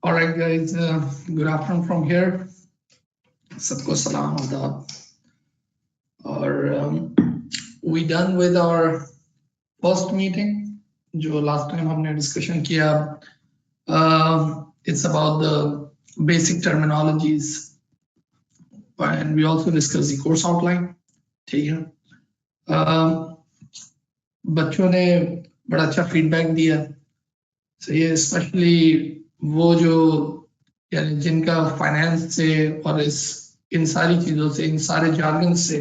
All right, guys. Good afternoon from here. सबको सलाम आदाब. और we done with our first meeting. जो last time हमने discussion किया. It's about the basic terminologies, and we also discussed the course outline. ठीक है. बच्चों ने बड़ा अच्छा feedback दिया. So ये especially वो जो यानी जिनका फाइनेंस से और इन सारी चीजों से, इन सारे जार्गन से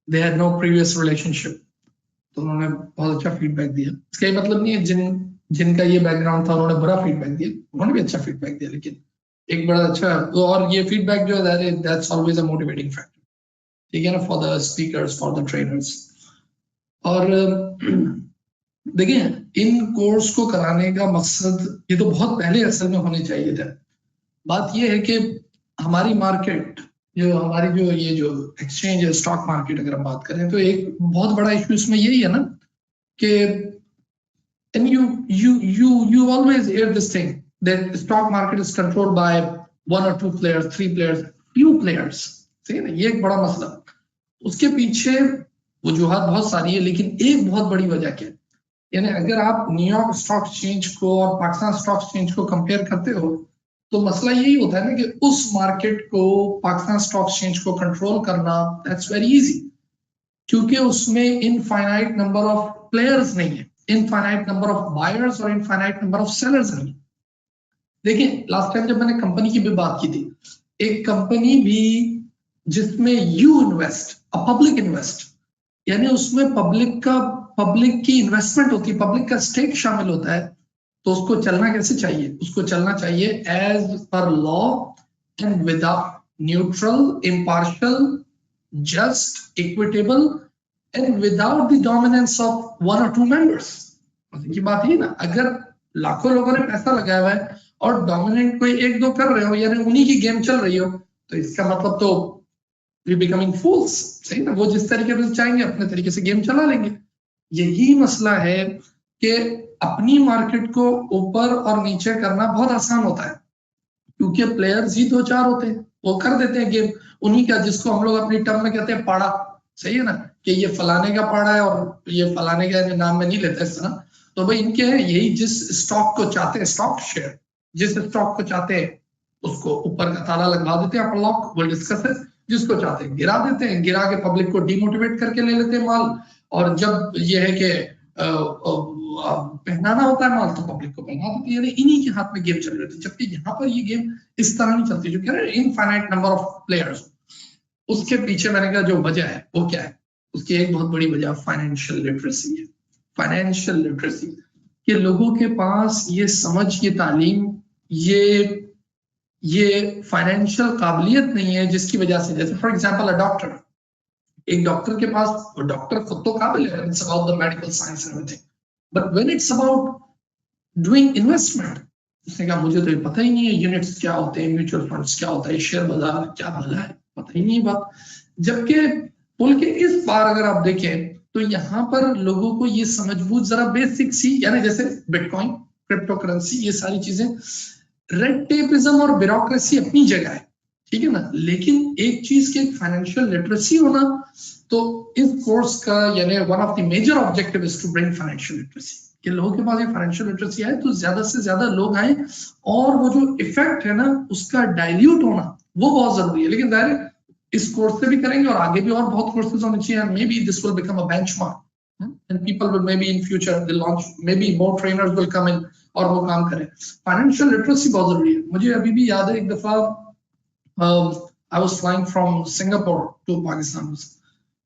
they had no previous relationship, तो उन्होंने बहुत अच्छा फीडबैक दिया. इसका मतलब नहीं है जिनका ये बैकग्राउंड था उन्होंने बुरा फीडबैक दिया, उन्होंने भी अच्छा फीडबैक दिया, लेकिन एक बड़ा अच्छा. और ये फीडबैक जो है that's always a motivating factor, ठीक है ना, for the speakers, for the trainers. और देखिए, इन कोर्स को कराने का मकसद ये तो बहुत पहले असल में होने चाहिए था. बात ये है कि हमारी मार्केट जो हमारी जो ये जो एक्सचेंज है, स्टॉक मार्केट, अगर हम बात करें तो एक बहुत बड़ा इश्यू इसमें यही है ना कि and you always hear this thing that the stock market is controlled by one or two players, three players, few players. सही है ना, ये एक बड़ा मसला. उसके पीछे वजूहात बहुत सारी है, लेकिन एक बहुत बड़ी वजह क्या है, यानी अगर आप न्यूयॉर्क स्टॉक एक्सचेंज को और पाकिस्तान स्टॉक एक्सचेंज को कंपेयर करते हो तो मसला यही होता है ना कि उस मार्केट को, पाकिस्तान स्टॉक एक्सचेंज को कंट्रोल करना दैट्स वेरी इजी, क्योंकि उसमें इनफाइनाइट नंबर ऑफ प्लेयर्स नहीं है, इनफाइनाइट नंबर ऑफ बायर्स और इनफाइनाइट नंबर ऑफ सेलर्स नहीं. देखिए, लास्ट टाइम जब मैंने कंपनी की भी बात की थी, एक कंपनी भी जिसमें you invest, a public invest, यानी उसमें पब्लिक की इन्वेस्टमेंट होती है, पब्लिक का स्टेक शामिल होता है, तो उसको चलना कैसे चाहिए? उसको चलना चाहिए as per law and without neutral, impartial, just, equitable and without the dominance of one or two members. की बात है ना, अगर लाखों लोगों ने पैसा लगाया हुआ है और डोमिनेंट कोई एक दो कर रहे हो, यानी उन्हीं की गेम चल रही हो, तो इसका मतलब तो बिकमिंग फूल्स. सही ना, वो जिस तरीके से चाहेंगे अपने तरीके से गेम चला लेंगे. यही मसला है कि अपनी मार्केट को ऊपर और नीचे करना बहुत आसान होता है, क्योंकि प्लेयर्स ही दो चार होते हैं, वो कर देते हैं गेम उन्हीं का, जिसको हम लोग अपनी टर्म में कहते हैं पाड़ा. सही है ना, कि ये फलाने का पाड़ा है और ये फलाने का नाम में नहीं लेते इस तरह. तो भाई इनके है यही, जिस स्टॉक को चाहते हैं, स्टॉक शेयर जिस स्टॉक को चाहते हैं उसको ऊपर का ताला लगवा देते हैं, अपन लॉक, वो डिस्कस है. जिसको चाहते हैं गिरा देते हैं, गिरा के पब्लिक को डिमोटिवेट करके ले लेते हैं माल, और जब ये है कि पहनाना होता है माल तो पब्लिक को पहना देते हैं, यानी इन्हीं के हाथ में गेम चल रही थी. जबकि यहाँ पर ये गेम इस तरह नहीं चलती, जो कह रहे हैं इनफाइनाइट नंबर ऑफ प्लेयर्स. उसके पीछे मैंने कहा जो वजह है वो क्या है, उसकी एक बहुत बड़ी वजह फाइनेंशियल लिटरेसी है. फाइनेंशियल लिटरेसी कि लोगों के पास ये समझ, ये तालीम, ये फाइनेंशियल काबिलियत नहीं है, जिसकी वजह से, जैसे फॉर एग्जांपल अ डॉक्टर, एक डॉक्टर के पास, डॉक्टर खुद तो काबिल है, it's about the medical science and everything, but when it's about doing investment, उसने कहा मुझे तो ये पता ही नहीं है यूनिट्स क्या होते हैं, म्यूचुअल फंड्स क्या होता है, शेयर बाजार क्या भला है, पता ही नहीं बात. जबकि पुल के इस पार अगर आप देखें तो यहाँ पर लोगों को ये समझबूझ जरा बेसिक सी, यानी जैसे बिटकॉइन, क्रिप्टो करेंसी, ये सारी चीजें, रेड टेपिज्म और ब्यूरोक्रेसी अपनी जगह है, ठीक है ना, लेकिन एक चीज के फाइनेंशियल लिटरेसी होना, तो इस कोर्स का यानी one of the major objective is to bring financial literacy, कि लोगों के पास ये फाइनेंशियल लिटरेसी आए तो ज्यादा से ज्यादा लोग आए, और वो जो इफेक्ट है ना उसका डाइल्यूट होना वो बहुत जरूरी है. लेकिन जाहिर है इस कोर्स से भी करेंगे और आगे भी और बहुत कोर्सेज होने चाहिए, may be this will become a benchmark and people will maybe in future they'll launch, maybe more trainers will come in और वो काम करें. फाइनेंशियल लिटरेसी बहुत जरूरी है. मुझे अभी भी याद है एक दफा I was flying from Singapore to Pakistan,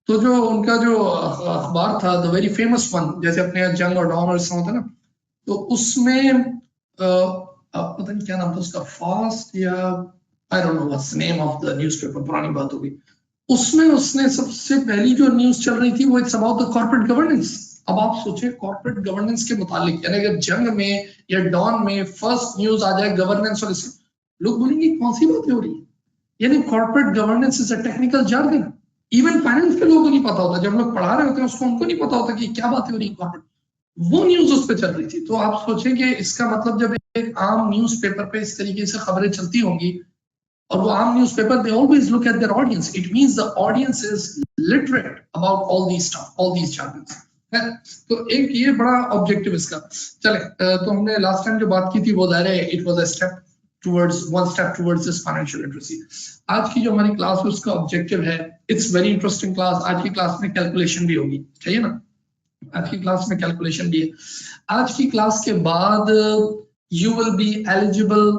तो जो उनका जो अखबार था, द वेरी फेमस वन, जैसे अपने यहाँ जंग और डॉन और इस होता है ना, तो उसमें पता नहीं क्या नाम था उसका, फास्ट या I don't know what's the name of the newspaper, पुरानी बात होगी. उसमें उसने सबसे पहली जो न्यूज चल रही थी वो it's about the corporate governance. अब आप सोचिए कॉर्पोरेट गवर्नेंस के मुतालिक, यानी अगर जंग में या डॉन में फर्स्ट न्यूज आ जाए गवर्नेंस और इसमें, लोग बोलेंगे कौन सी बातें हो रही है, यानी corporate governance is a technical jargon. Even finance के लोगों को नहीं पता होता, जब लोग पढ़ा रहे होते हैं उसको उनको नहीं पता होता कि क्या बातें हो रही है कॉर्पोरेट. वो न्यूज उस पर चल रही थी. तो आप सोचें कि इसका मतलब जब एक आम न्यूज़पेपर पे इस तरीके से खबरें चलती होंगी, और वो आम newspaper they always look at their audience, it means the audience is literate about all these stuff, all these charges है। तो एक ये बड़ा ऑब्जेक्टिव इसका। चले तो हमने लास्ट टाइम जो बात की थी वो दायरे, it was a step towards, one step towards this financial literacy. आज की जो हमारी क्लास है उसका ऑब्जेक्टिव है, इट्स वेरी इंटरेस्टिंग क्लास। आज की क्लास में कैलकुलेशन भी होगी, चाहिए ना, आज की क्लास में कैलकुलेशन भी है। आज की क्लास के बाद you will be eligible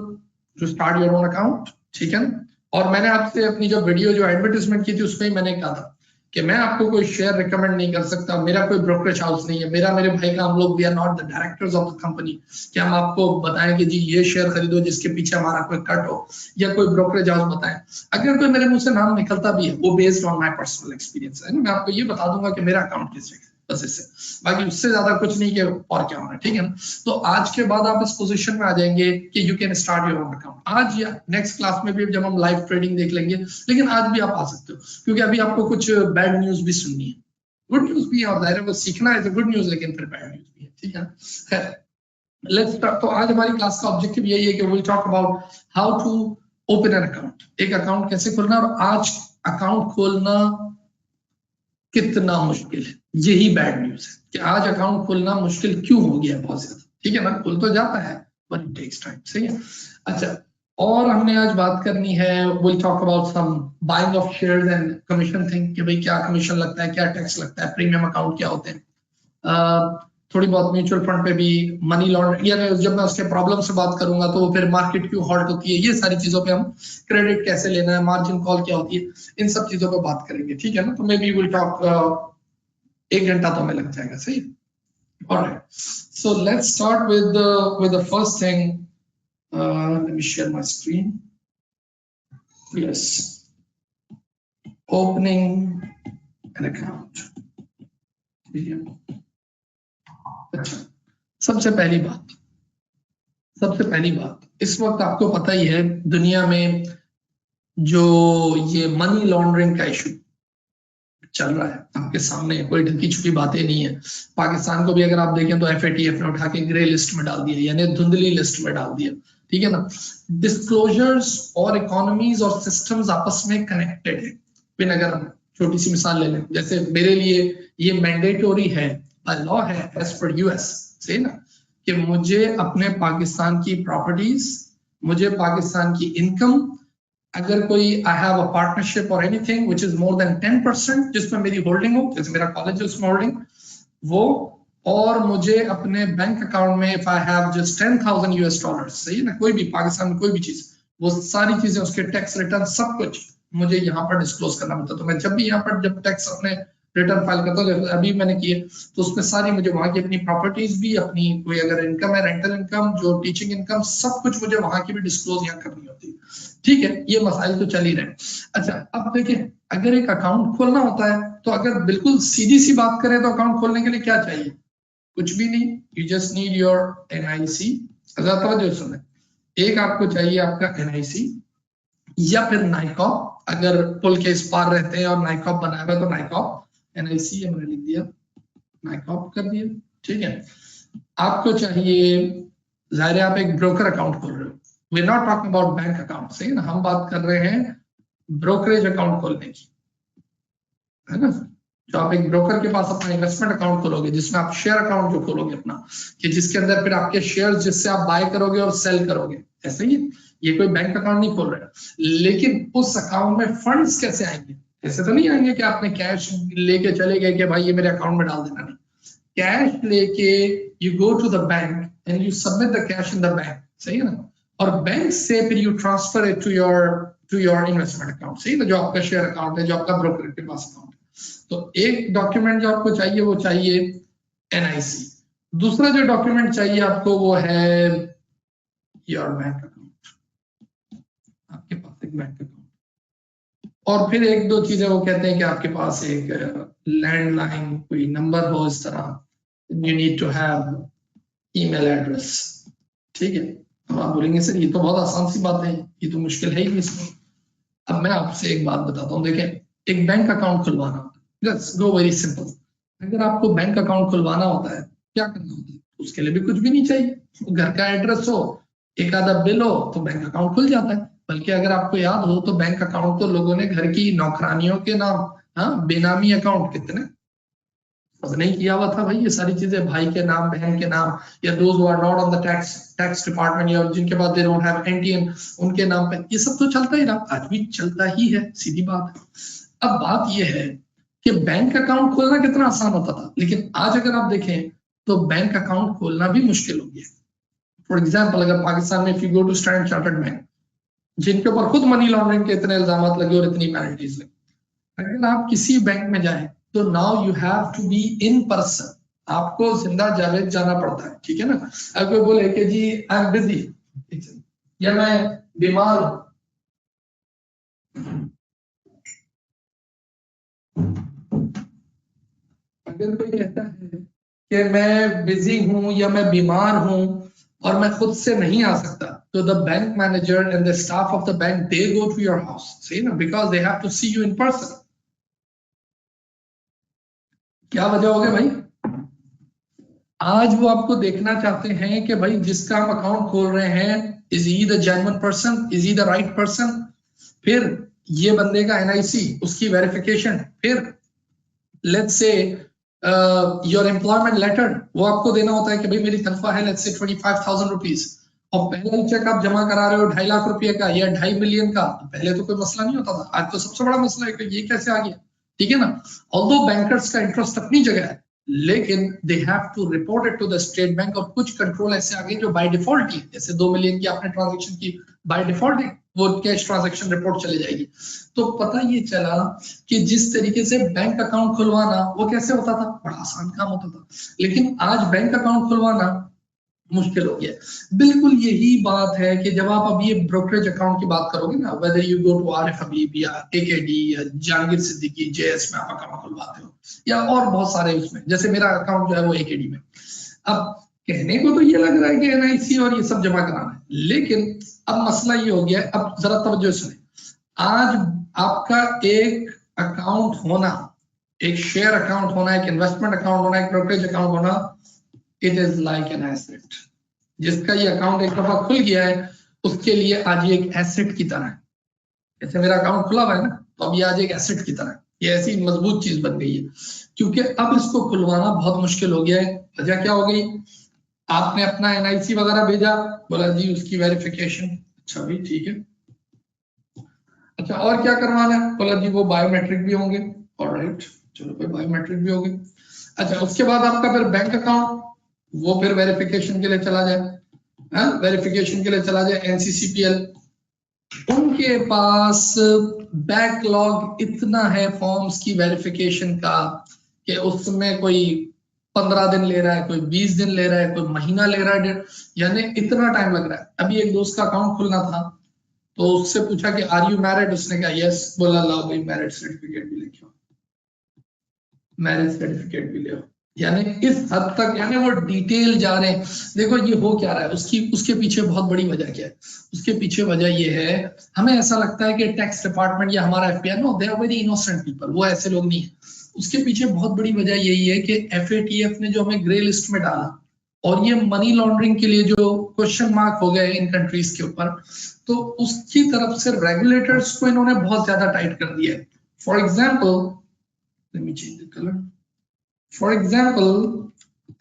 to start your own account, ठीक है। और मैंने आपसे अपनी जो वीडियो जो एडवर्टाइजमेंट की थी उसमें ही मैंने कहा था कि मैं आपको कोई शेयर रिकमेंड नहीं कर सकता, मेरा कोई ब्रोकरेज हाउस नहीं है, मेरा मेरे भाई का, हम लोग we are not the directors of the company कि हम आपको बताएं कि जी ये शेयर खरीदो जिसके पीछे हमारा कोई कट हो, या कोई ब्रोकरेज हाउस बताएं। अगर कोई मेरे मुंह से नाम निकलता भी है वो based on my personal experience है, मैं आपको ये बता दूंगा कि मेरा अकाउंट किस जगह, बस इससे, बाकी उससे ज्यादा कुछ नहीं कि और क्या होना, ठीक है ना। तो आज के बाद आप इस पोजीशन में आ जाएंगे कि you can start your own account. आज या नेक्स्ट क्लास में भी जब हम लाइव ट्रेडिंग देख लेंगे, लेकिन आज भी आप आ सकते हो, क्योंकि अभी आपको कुछ बैड न्यूज भी सुननी है, गुड न्यूज भी है, और दायरे वो सीखना है तो गुड न्यूज, लेकिन फिर बैड न्यूज भी है, ठीक है। खैर लेट्स स्टार्ट। तो आज हमारी क्लास का ऑब्जेक्टिव यही है कि we will talk about how to open an account, एक अकाउंट कैसे खोलना। और आज अकाउंट खोलना कितना मुश्किल है, यही बैड न्यूज है कि आज अकाउंट खोलना मुश्किल क्यों हो गया है, बहुत ज्यादा, ठीक है ना। खुल तो जाता है बट इट टेक्स टाइम, सही है। अच्छा, और हमने आज बात करनी है, will talk about some buying of shares and commission thing, कि भाई क्या कमीशन लगता है, क्या टैक्स लगता है, प्रीमियम अकाउंट क्या होते हैं, थोड़ी बहुत म्यूचुअल फंड पे भी, मनी लॉन्ड्रिंग, यानी जब मैं उसके प्रॉब्लम से बात करूंगा तो फिर मार्केट क्यों हॉल्ट होती है, ये सारी चीजों पे हम, क्रेडिट कैसे लेना है, मार्जिन कॉल क्या होती है, इन सब चीजों पे बात करेंगे, ठीक है ना। तो मे बी विल टॉक 1 घंटा तो हमें लग जाएगा, सही। Alright, so let's start with the first thing, let me share my screen, yes, opening an account, ठीक है। अच्छा, सबसे पहली बात, इस वक्त आपको पता ही है दुनिया में जो ये मनी लॉन्ड्रिंग का इशू चल रहा है, आपके सामने कोई ढकी छुपी बातें नहीं है। पाकिस्तान को भी अगर आप देखें तो FATF ने उठा के ग्रे लिस्ट में डाल दिया, यानी धुंधली लिस्ट में डाल दिया, ठीक है ना। डिस्क्लोजर्स और इकोनॉमीज और सिस्टम्स आपस में कनेक्टेड है। फिर अगर हम छोटी सी मिसाल ले लें, जैसे मेरे लिए ये मैंडेटोरी है, लॉ है एज पर US, सही ना, कि मुझे अपने पाकिस्तान की प्रॉपर्टीज, मुझे पाकिस्तान की इनकम, अगर कोई आई हैव अ पार्टनरशिप और anything which is more than 10% जिसमें मेरी होल्डिंग हो, जैसे मेरा कॉलेज है उसमें होल्डिंग वो, और मुझे अपने बैंक अकाउंट में इफ आई हैव जस्ट $10,000, सही है ना, कोई भी पाकिस्तान में कोई भी चीज, वो सारी चीजें, उसके टैक्स रिटर्न सब कुछ मुझे यहाँ पर डिस्क्लोज करना पड़ता है। तो मैं जब भी यहाँ पर जब टैक्स अपने रिटर्न फाइल करता हूँ, अभी मैंने किए, तो उसमें सारी मुझे वहां की अपनी प्रॉपर्टीज भी, अपनी कोई अगर इनकम है, रेंटल इनकम, जो टीचिंग इनकम, सब कुछ मुझे वहां की भी डिस्क्लोज यहाँ करनी होती है, ठीक है। ये मसाइल तो चल ही रहे। अच्छा, अब देखिए, अगर एक अकाउंट खोलना होता है तो अगर बिल्कुल सीधी सी बात करें तो अकाउंट खोलने के लिए क्या चाहिए, कुछ भी नहीं, you just need your NIC। अगर सुने, एक आपको चाहिए आपका NIC या फिर नाइकॉप, अगर पुल के इस पार रहते हैं और नाइकॉप बनाया हुआ तो नाइकॉप, NIC हमने लिख दिया, नाइकॉप कर दिया, ठीक है। आपको चाहिए, जाहिर है आप एक ब्रोकर अकाउंट खोल रहे हो, we are not talking about bank account, सही ना, हम बात कर रहे हैं ब्रोकरेज अकाउंट खोलने की, है ना। जो आप एक ब्रोकर के पास अपना इन्वेस्टमेंट अकाउंट खोलोगे, जिसमें आप शेयर अकाउंट जो खोलोगे अपना, कि जिसके अंदर फिर आपके शेयर्स जिससे आप बाय करोगे और सेल करोगे, ऐसे ही, ये कोई बैंक अकाउंट नहीं खोल रहे। लेकिन उस अकाउंट में फंड्स कैसे आएंगे, ऐसे तो नहीं आएंगे कि आपने कैश लेके चले गए कि भाई ये मेरे अकाउंट में डाल देना, नहीं, कैश लेके you go to the bank and you submit the cash in the bank, सही है ना, और बैंक से फिर you transfer it to your investment account, सही ना, जो आपका शेयर अकाउंट है, जो आपका ब्रोकर के पास अकाउंट है। तो एक डॉक्यूमेंट जो आपको चाहिए वो चाहिए NIC, दूसरा जो डॉक्यूमेंट चाहिए आपको वो है योर बैंक अकाउंट, आपके पास एक बैंक अकाउंट, और फिर एक दो चीजें वो कहते हैं कि आपके पास एक लैंडलाइन कोई नंबर हो, इस तरह, you need to have email address, ठीक है। अब आप बोलेंगे सर ये तो बहुत आसान सी बात है, ये तो मुश्किल है ही इसमें। अब मैं आपसे एक बात बताता हूँ, देखें, एक बैंक अकाउंट खुलवाना, लेट्स गो वेरी सिंपल, अगर आपको बैंक अकाउंट खुलवाना होता है क्या करना होता है, उसके लिए भी कुछ भी नहीं चाहिए, घर का एड्रेस हो, एक आधा बिल हो तो बैंक अकाउंट खुल जाता है। बल्कि अगर आपको याद हो तो बैंक अकाउंट तो लोगों ने घर की नौकरानियों के नाम, हाँ, बेनामी अकाउंट कितने सबने ही किया हुआ था भाई। ये सारी चीजें भाई के नाम, बहन के नाम, या those who are not on the tax department, या जिनके पास दे डोंट हैव एनटीएन, उनके नाम पे ये सब तो चलता ही रहा, आज भी चलता ही है, सीधी बात है। अब बात ये है कि बैंक अकाउंट खोलना कितना आसान होता था, लेकिन आज अगर आप देखें तो बैंक अकाउंट खोलना भी मुश्किल हो गया। फॉर एग्जाम्पल, अगर पाकिस्तान में if you go to Standard Chartered bank, जिनके ऊपर खुद मनी लॉन्ड्रिंग के इतने इल्जाम लगे और इतनी पेनल्टीज लगी, अगर आप किसी बैंक में जाए तो now you have to be in person, आपको जिंदा जावेद जाना पड़ता है, ठीक है ना। अगर कोई बोले कि जी आई एम बिजी या मैं बीमार हूं, अगर कोई कहता है कि मैं बिजी हूं या मैं बीमार हूं और मैं खुद से नहीं आ सकता, तो the bank manager and the staff of the bank they go to your house, सही ना, because they have to see you in person. क्या वजह हो गया भाई? आज वो आपको देखना चाहते हैं कि भाई जिसका हम अकाउंट खोल रहे हैं, is he the genuine person, is he the right person. फिर ये बंदे का एनआईसी, उसकी वेरिफिकेशन, फिर let's say your employment letter, वो आपको देना होता है कि भाई मेरी तनख्वाह है लेट्स से 25,000 रुपीज, और पहला ही चेक आप जमा करा रहे हो 2.5 लाख रुपए का या 2.5 मिलियन का। पहले तो कोई मसला नहीं होता था, आज तो सबसे बड़ा मसला है कि ये कैसे आ गया, ठीक है ना। ऑल्दो बैंकर्स का इंटरेस्ट अपनी जगह है, लेकिन they have to report it to the State Bank, और कुछ कंट्रोल ऐसे आ गए जो बाय डिफॉल्ट ही, जैसे 2 मिलियन की आपने ट्रांजेक्शन की, बाय डिफॉल्ट वो कैश ट्रांजैक्शन रिपोर्ट चली जाएगी। तो पता ये चला कि जिस तरीके से बैंक अकाउंट खुलवाना वो कैसे होता था, बड़ा आसान काम होता था, लेकिन आज बैंक अकाउंट खुलवाना मुश्किल हो गया। बिल्कुल यही बात है कि जब आप अभी ये ब्रोकरेज अकाउंट की बात करोगे ना, whether you go to Arif Habib या एकेडी या जहांगीर सिद्दीकी जेएस में आप अकाउंट खुलवाते हो, या और बहुत सारे उसमें, जैसे मेरा अकाउंट जो है वो एकेडी में। अब कहने को तो ये लग रहा है कि एनआईसी और ये सब जमा कराना है, लेकिन अब मसला ये हो गया है, अब जरा तवज्जो सुने। आज आपका एक अकाउंट होना, एक शेयर अकाउंट होना, एक इन्वेस्टमेंट अकाउंट होना, एक ब्रोकरेज अकाउंट होना, it is like an asset. जिसका ये अकाउंट एक दफा खुल गया है, उसके लिए आज ये एक एसेट की तरह है। जैसे मेरा अकाउंट खुला हुआ है ना, तो अब ये आज एक एसेट की तरह है, ये ऐसी मजबूत चीज बन गई है, क्योंकि अब इसको खुलवाना बहुत मुश्किल हो गया है। वजह क्या हो गई? आपने अपना एनआईसी वगैरह भेजा, बोला जी उसकी वेरिफिकेशन, अच्छा भाई ठीक है, अच्छा और क्या करवाना है, बोला जी वो बायोमेट्रिक भी होंगे, ऑलराइट चलो भाई बायोमेट्रिक भी होंगे। अच्छा उसके बाद आपका फिर बैंक अकाउंट, वो फिर वेरिफिकेशन के लिए चला जाए, वेरिफिकेशन के लिए चला जाए एनसीसीपीएल। उनके पास बैकलॉग इतना है फॉर्म्स की वेरिफिकेशन का कि उसमें कोई 15 दिन ले रहा है, कोई 20 दिन ले रहा है, कोई महीना ले रहा है, यानी इतना टाइम लग रहा है। अभी एक दोस्त का अकाउंट खुलना था, तो उससे पूछा कि आर यू मैरिड, उसने कहा यस, बोला लाओ भाई मैरिज सर्टिफिकेट भी लेके आओ, मैरिज सर्टिफिकेट भी ले आओ। यानी इस हद तक, यानी वो डिटेल जा रहे हैं। देखो ये हो क्या रहा है, उसके पीछे बहुत बड़ी वजह क्या है? उसके पीछे वजह ये है, हमें ऐसा लगता है कि टैक्स डिपार्टमेंट या हमारा FBI, no they are very innocent people, वो ऐसे लोग नहीं है। उसके पीछे बहुत बड़ी वजह यही है कि एफएटीएफ ने जो हमें ग्रे लिस्ट में डाला, और ये मनी लॉन्ड्रिंग के लिए जो क्वेश्चन मार्क हो गए इन कंट्रीज के ऊपर, तो उसकी तरफ से रेगुलेटर्स को इन्होंने बहुत ज्यादा टाइट कर दिया है। For example, let me change the colour, for example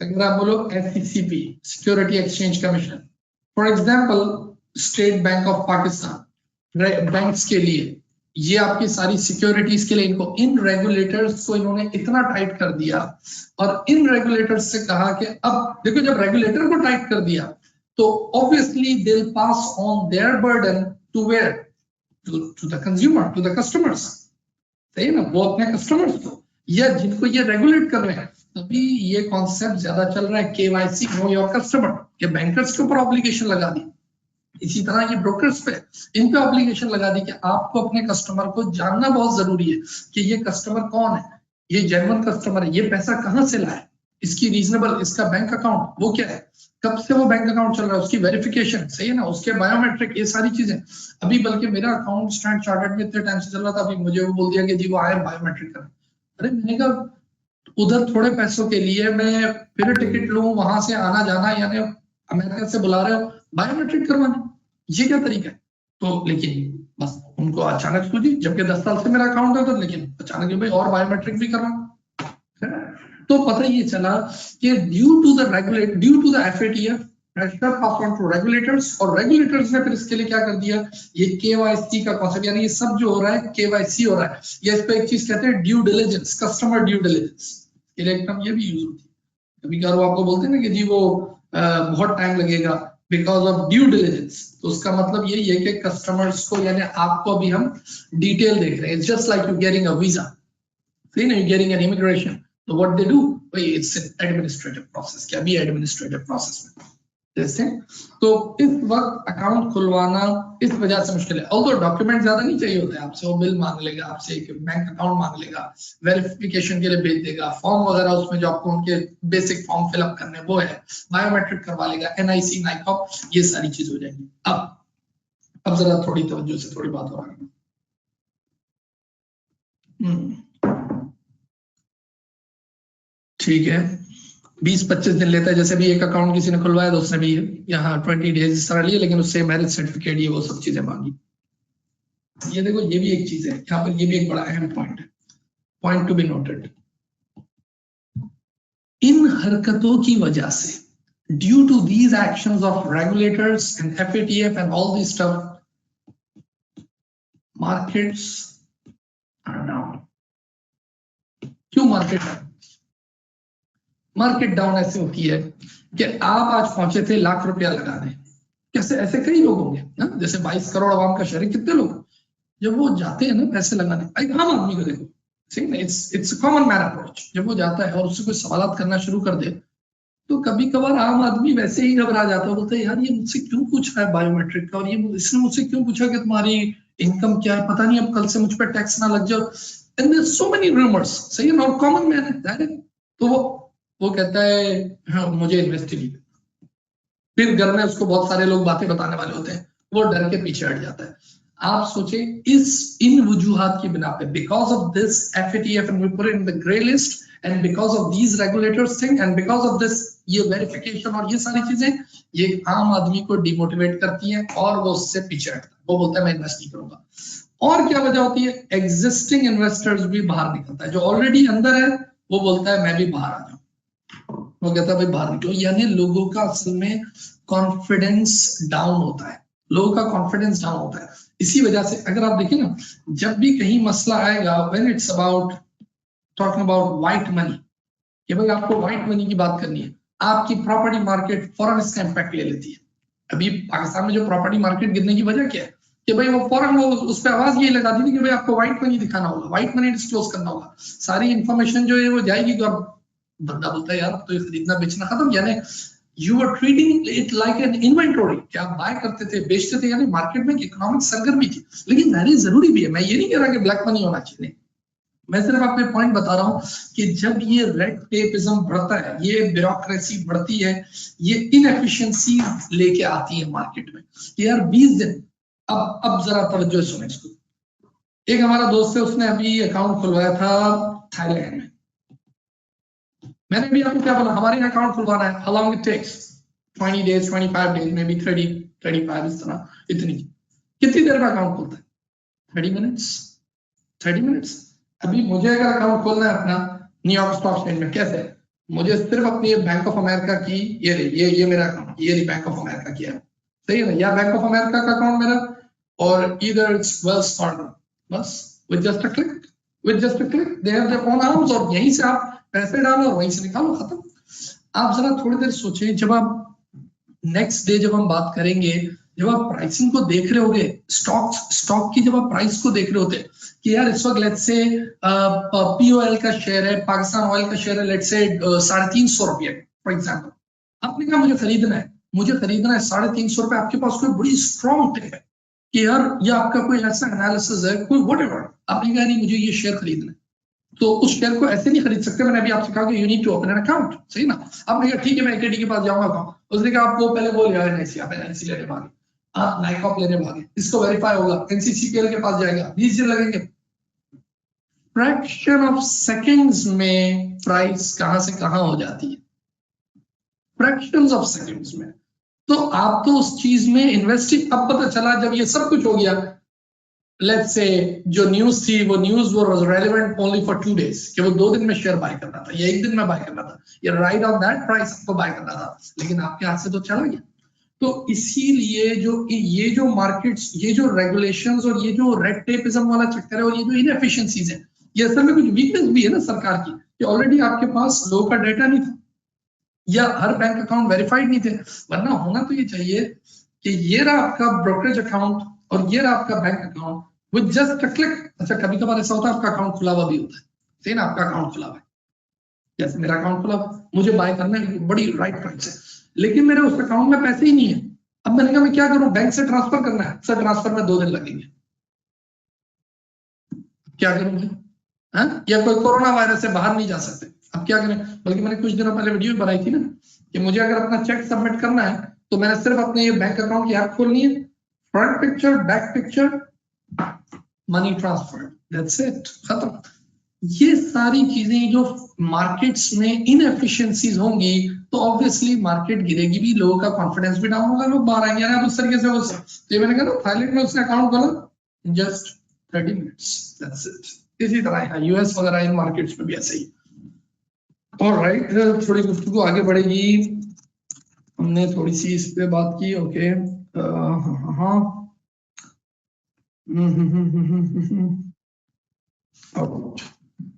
अगर आप बोलो SECP, security exchange commission, for example state bank of Pakistan, banks के लिए ये आपकी सारी सिक्योरिटीज के लिए, इनको इन रेगुलेटर्स को इन्होंने इतना टाइट कर दिया, और इन रेगुलेटर्स से कहा कि अब देखो जब रेगुलेटर को टाइट कर दिया तो obviously they will pass on their burden to where, to the consumer, to the customers, सही है ना, वो अपने कस्टमर्स को या जिनको ये रेगुलेट कर रहे हैं। तभी ये कॉन्सेप्ट ज्यादा चल रहा है केवाईसी, नो योर कस्टमर, के बैंकर्स के ऊपर ऑब्लिगेशन लगा दी, इसी तरह ये ब्रोकर्स पे, इन पे ऑब्लिगेशन लगा दी कि आपको अपने कस्टमर को जानना बहुत जरूरी है कि ये कस्टमर कौन है, ये जेन्युइन कस्टमर है, ये पैसा कहाँ से लाया, इसकी रीजनेबल, इसका बैंक अकाउंट वो क्या है, कब से वो बैंक अकाउंट चल रहा है, उसकी वेरिफिकेशन, सही है ना, उसके बायोमेट्रिक, ये सारी चीजें। अभी बल्कि मेरा अकाउंट स्टैंडर्ड चार्टर्ड में इतने टाइम से चल रहा था, अभी मुझे वो बोल दिया कि जी वो आए बायोमेट्रिक कर। अरे मैंने कहा उधर थोड़े पैसों के लिए मैं फिर टिकट लूं, वहां से आना जाना, यानी अमेरिका से बुला रहे हो, बायोमेट्रिक करवाने, ये क्या तरीका है? तो लेकिन बस उनको अचानक सूझी, जबकि 10 साल से मेरा अकाउंट है, तो लेकिन अचानक भाई और बायोमेट्रिक भी करवाना। तो पता ये चला कि due to the FATF pressure pass on to regulators, और रेगुलेटर्स ने फिर इसके लिए क्या कर दिया, ये केवाईसी का कॉन्सेप्ट, यानी ये सब जो हो रहा है केवाईसी हो रहा है, ये इस पे एक चीज कहते हैं due diligence, customer due diligence, Electrum ये भी यूज होती है। कभी कभार वो आपको बोलते हैं ना कि जी वो बहुत टाइम लगेगा बिकॉज ऑफ ड्यू डिलिजेंस, तो उसका मतलब यही है कि कस्टमर्स को, यानी आपको अभी हम डिटेल देख रहे हैं, just like you getting a visa, see now you're getting an immigration, so what they do, it's an administrative process, क्या भी administrative process में जैसे, तो इस वक्त अकाउंट खुलवाना इस वजह से मुश्किल है। ऑल्दो डॉक्यूमेंट ज्यादा नहीं चाहिए होते आपसे, वो बिल मांग लेगा आपसे, एक बैंक अकाउंट मांग लेगा, वेरिफिकेशन के लिए भेज देगा, फॉर्म वगैरह उसमें जो आपको उनके बेसिक फॉर्म फिलअप करने वो है, बायोमेट्रिक करवा लेगा, एनआईसी, नाइकॉप, ये सारी चीज हो जाएगी। अब जरा थोड़ी तवज्जो से थोड़ी बात हो रही है। ठीक है, 20-25 दिन लेता है, जैसे भी एक अकाउंट किसी ने खुलवाया तो उसने भी यहाँ 20 डेज इस तरह लिए, लेकिन उससे मैरिज सर्टिफिकेट ये वो सब चीजें मांगी। ये देखो, ये भी एक चीज है यहाँ पर, ये भी एक बड़ा अहम पॉइंट है, पॉइंट टू बी नोटेड। इन हरकतों की वजह से, due to these actions of regulators and FATF and all this stuff, markets are down. क्यों मार्केट डाउन? मार्केट डाउन ऐसे होती है कि आप आज पहुंचे थे लाख रुपया लगाने, कैसे ऐसे कई लोग होंगे ना, जैसे 22 करोड़ आवाम का शहर, कितने लोग जब वो जाते हैं ना पैसे लगाने, एक आम आदमी को देखो, सही ना, इट्स कॉमन मैन अप्रोच, जब वो जाता है और उससे कोई सवाल करना शुरू कर दे, तो कभी कभार आम आदमी वैसे ही घबरा जाता है, बोलते है यार ये मुझसे क्यों पूछ रहा है बायोमेट्रिक का, और ये इसने मुझसे क्यों पूछा कि तुम्हारी इनकम क्या है, पता नहीं अब कल से मुझ पर टैक्स ना लग जाओ, and there so many rumours, सही है ना, और कॉमन मैन है, तो वो कहता है हाँ मुझे इन्वेस्टिगेट, फिर घर में उसको बहुत सारे लोग बातें बताने वाले होते हैं, वो डर के पीछे हट जाता है। आप सोचे इन वजूहात की बिना पे, because of this FATF and we put it in the grey list, and because of these regulators thing, and because of this, ये वेरिफिकेशन और ये सारी चीजें, ये आम आदमी को डिमोटिवेट करती हैं और वो उससे पीछे हटता है, वो बोलता है मैं इन्वेस्ट नहीं करूंगा। और क्या वजह होती है, एग्जिस्टिंग इन्वेस्टर्स भी बाहर निकलता है, जो ऑलरेडी अंदर है वो बोलता है मैं भी बाहर आ जाऊं, वो कहता है भाई बाहर निकलो, यानी लोगों का असल में कॉन्फिडेंस डाउन होता है, लोगों का कॉन्फिडेंस डाउन होता है। इसी वजह से अगर आप देखें ना, जब भी कहीं मसला आएगा, when it's about talking about white money, कि भाई आपको व्हाइट मनी की बात करनी है, आपकी प्रॉपर्टी मार्केट फौरन इसका इम्पैक्ट ले लेती है। अभी पाकिस्तान में जो प्रॉपर्टी मार्केट गिरने की वजह क्या है कि भाई वो फौरन वो उस पर आवाज यही लगा दी थी कि भाई आपको व्हाइट मनी दिखाना होगा, व्हाइट मनी डिस्क्लोज करना होगा, सारी इंफॉर्मेशन जो है वो जाएगी, तो बंदा बोलता है यार तो ये खरीदना बेचना खत्म, यानी you are treating it like an inventory, क्या आप बाय करते थे बेचते थे, यानी मार्केट में इकोनॉमिक सरगर्मी थी, लेकिन वेरी जरूरी भी है, मैं ये नहीं कह रहा कि ब्लैक मनी होना चाहिए, मैं सिर्फ आपको पॉइंट बता रहा हूं कि जब ये रेड टेपिज्म बढ़ता है, ये ब्यूरोक्रेसी बढ़ती है, ये इनएफिशिएंसी लेके आती है मार्केट में कि यार 20 दिन, अब जरा तवज्जो सुने इसको। एक हमारा दोस्त है, उसने अभी अकाउंट खुलवाया था थाईलैंड में, मैंने भी आपको क्या बोला, हमारे यहाँ अकाउंट खुलवाना है, how long it takes, 20 days, 25 days, maybe 30-35, इस तरह, इतनी कितनी देर में अकाउंट खुलता है, 30 minutes, 30 minutes। अभी मुझे अगर अकाउंट खोलना है अपना न्यूयॉर्क स्टॉक एक्सचेंज में, कैसे, मुझे सिर्फ अपनी बैंक ऑफ अमेरिका की, ये मेरा अकाउंट, ये बैंक ऑफ अमेरिका की है, सही है ना, या बैंक ऑफ अमेरिका का अकाउंट मेरा, और इधर इट्स वेल्स फार्गो, बस with just a click they have their own arms, और यहीं से आप पैसे डालो और वहीं से निकालो, खत्म। आप जरा थोड़ी देर सोचें, जब आप नेक्स्ट डे जब हम बात करेंगे, जब आप प्राइसिंग को देख रहे होगे, स्टॉक की जब आप प्राइस को देख रहे होते कि यार इस वक्त लेट्स से पीओएल का शेयर है, पाकिस्तान ऑयल का शेयर है लेट्स से 350 रुपये फॉर एग्जांपल, आपने कहा मुझे खरीदना है 350 रुपये, आपके पास कोई बड़ी स्ट्रॉन्ग टिप है कि यार ये आपका कोई ऐसा एनालिसिस है, कोई व्हाटएवर, आपने कहा नहीं मुझे ये शेयर खरीदना है, तो उस शेयर को ऐसे नहीं खरीद सकते, मैंने अभी आपसे कहा कि you need to open an account, सही ना, आपने कहा ठीक है मैं एकेडी के पास जाऊंगा, उसने कहा आप वो पहले वो ले आए एनआईसी, आप एनआईसी लेने भागे, आप नाइकॉप लेने भागे, इसको वेरीफाई होगा, एनसीसीपीएल के पास जाएगा, 20 दिन लगेंगे, फ्रैक्शन ऑफ सेकंड्स में प्राइस कहां से कहां हो जाती है, फ्रैक्शंस ऑफ सेकंड्स में। तो आप तो उस चीज में इन्वेस्टिंग, अब पता चला जब ये सब कुछ हो गया, लेट्स से जो न्यूज थी वो न्यूज वो रेलेवेंट ओनली फॉर 2 days, कि वो 2 दिन में शेयर बाय करना था या 1 दिन में बाय करना था या राइट ऑन दैट प्राइस आपको बाय करना था, लेकिन आपके हाथ से तो चला गया। तो इसीलिए जो मार्केट्स, ये जो रेगुलेशंस और ये जो रेड टेपिज्म वाला चक्कर है और ये जो इनएफिशिएंसीज है, ये असल में कुछ वीकनेस भी है ना सरकार की, कि ऑलरेडी आपके पास लोगों का डेटा नहीं था या हर बैंक अकाउंट वेरीफाइड नहीं थे। वरना होना तो ये चाहिए कि ये रहा आपका ब्रोकरेज अकाउंट और ये रहा आपका bank account with just a click. अच्छा, कभी कभार ऐसा होता है आपका अकाउंट खुला हुआ भी होता है, सही ना, आपका अकाउंट खुला हुआ है, जैसे मेरा अकाउंट खुला, मुझे बाय करना है बड़ी राइट प्राइस है, लेकिन मेरे उस अकाउंट में पैसे ही नहीं है। अब मैंने कहा मैं क्या करूं, बैंक से ट्रांसफर करना है, सर ट्रांसफर में 2 दिन लगेंगे, क्या करूंगा? या कोई कोरोना वायरस से बाहर नहीं जा सकते, अब क्या करें? बल्कि मैंने कुछ दिनों पहले वीडियो बनाई थी ना कि मुझे अगर अपना चेक सबमिट करना है तो मैंने सिर्फ अपने ये बैंक अकाउंट की ऐप खोलनी है, front picture, back picture, money transfer, that's it, खत्म। ये सारी चीजें जो मार्केट्स में इनएफिशिएंसीज होंगी तो ऑब्वियसली मार्केट गिरेगी भी, लोगों का कॉन्फिडेंस भी डाउन होगा, लोग बाहर आएंगे। अब उस तरीके से वो तो ये मैंने कहा ना, थाईलैंड में उसने अकाउंट खोला जस्ट 30 मिनट्स, दैट्स इट। इसी तरह है यूएस वगैरह इन मार्केट्स में भी ऐसे ही। ऑलराइट, थोड़ी गुफ्तगू आगे बढ़ेगी, हमने थोड़ी सी इस पे बात की, ओके। हाँ,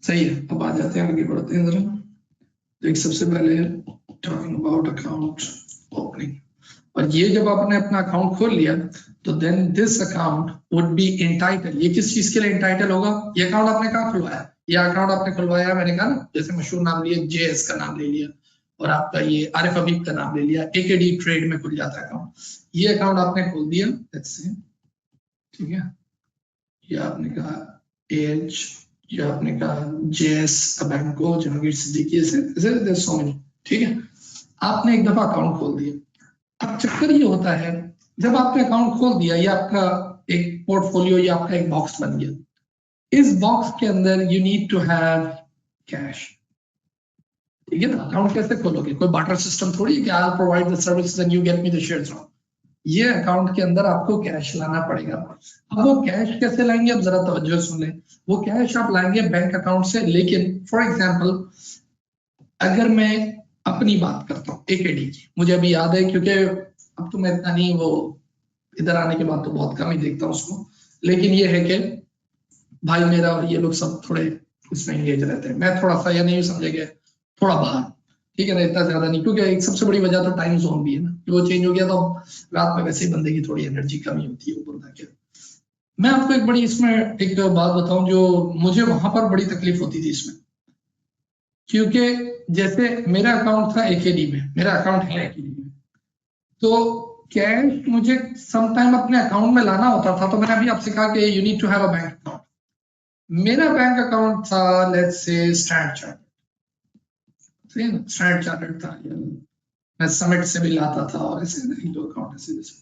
सही है। अब आ जाते हैं, आगे बढ़ते हैं जरा। तो एक सबसे पहले टॉकिंग अबाउट अकाउंट ओपनिंग, और ये जब आपने अपना अकाउंट खोल लिया तो then this account would be entitle. ये किस चीज के लिए एंटाइटल होगा? ये अकाउंट आपने कहाँ खुलवाया? ये अकाउंट आपने खुलवाया, मैंने कहा ना, जैसे मशहूर नाम लिया, जेएस का नाम ले लिया और आपका ये आरिफ हबीब का नाम ले लिया, एकेडी ट्रेड में खुल जाता है अकाउंट। ये अकाउंट आपने खोल दिया, ठीक है, ये आपने कहा एज, ये आपने कहा जेएस बैंको, जहांगीर सिद्दीकी से सो मेनी, ठीक है। आपने एक दफा अकाउंट खोल दिया। अब चक्कर ये होता है, जब आपने अकाउंट खोल दिया, ये आपका एक पोर्टफोलियो, ये आपका एक बॉक्स बन गया। इस बॉक्स के अंदर you need to have cash, ठीक है ना। अकाउंट कैसे खोलोगे? कोई बार्टर सिस्टम थोड़ी है कि I will provide the services and you get me the shares. ये अकाउंट के अंदर आपको कैश लाना पड़ेगा। अब वो कैश कैसे लाएंगे? अब जरा तवज्जो सुन लें। वो कैश आप लाएंगे बैंक अकाउंट से, लेकिन फॉर एग्जांपल अगर मैं अपनी बात करता हूँ एकेडी की, मुझे अभी याद है, क्योंकि अब तो मैं इतना नहीं, वो इधर आने के बाद तो बहुत कम ही देखता हूँ उसको, लेकिन ये है कि भाई मेरा और ये लोग सब थोड़े इसमें एंगेज रहते हैं। मैं थोड़ा सा, या नहीं समझेंगे, थोड़ा बाहर, ठीक है ना, इतना ज्यादा नहीं, क्योंकि एक सबसे बड़ी वजह तो टाइम जोन भी है ना, कि वो चेंज हो गया तो रात में वैसे ही बंदे की थोड़ी एनर्जी कमी होती है, वो बंदा क्या। मैं आपको एक बड़ी इसमें एक बात बताऊं जो मुझे वहां पर बड़ी तकलीफ होती थी इसमें, क्योंकि जैसे मेरा अकाउंट था एकेडी में, मेरा अकाउंट है एकेडी में, तो कैश मुझे समटाइम अपने अकाउंट में लाना होता था। तो मैंने अभी आपसे कहा कि you need to have a bank account. मेरा बैंक अकाउंट था let's say Standard Chartered, Standard Chartered था, मैं समिट से भी लाता था और ऐसे नहीं, दो अकाउंट ऐसे जैसे।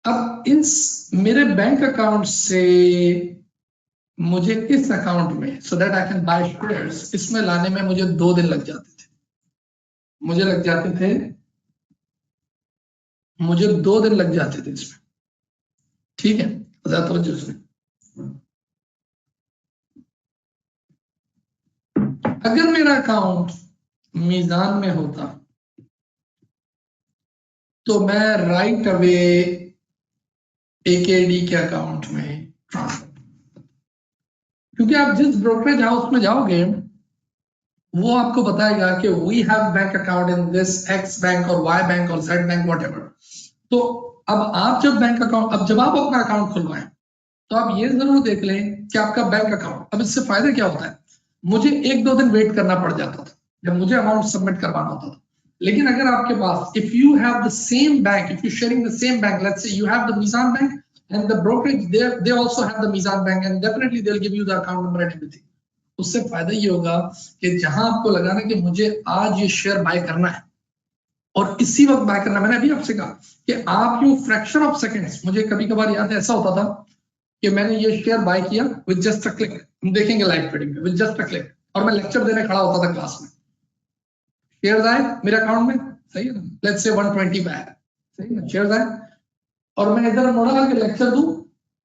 अब इस मेरे बैंक अकाउंट से मुझे इस अकाउंट में, so that I can by shares, इसमें लाने में मुझे 2 दिन लग जाते थे। मुझे 2 दिन लग जाते थे इसमें, ठीक है, ज्यादा तवज्जो सुनिए। अगर मेरा अकाउंट मीजान में होता तो मैं राइट अवे एकेडी के अकाउंट में ट्रांसफर, क्योंकि आप जिस ब्रोकरेज हाउस में जाओगे वो आपको बताएगा कि we have bank account in this X bank और वाई बैंक और जेड बैंक व्हाटएवर। तो अब आप जब बैंक अकाउंट, अब जब आप अपना अकाउंट खुलवाएं तो आप ये जरूर देख लें कि आपका बैंक अकाउंट, अब इससे फायदा क्या होता है, मुझे 1-2 दिन वेट करना पड़ जाता था जब मुझे अमाउंट सबमिट करवाना होता था। लेकिन अगर आपके पास, if you have the same bank, if you sharing the same bank, let's say you have the Meezan bank and the brokerage they also have the Mizan bank and definitely they'll give you the account number and everything. उससे फायदा ये होगा कि जहां आपको लगाना कि मुझे आज ये शेयर बाय करना है और इसी वक्त बाय करना, मैंने अभी आपसे कहा कि आप यू फ्रैक्शन ऑफ सेकंड्स, मुझे कभी कभार याद है ऐसा होता था कि मैंने ये शेयर बाय किया विद जस्ट अ क्लिक, हम देखेंगे लाइव ट्रेडिंग में, विद जस्ट अ क्लिक, और मैं लेक्चर देने खड़ा होता था क्लास में, शेयर आए मेरे अकाउंट में, सही है ना, लेट्स से 120 पे आया, सही है, शेयर आए और मैं इधर मुड़ा के लेक्चर दूं,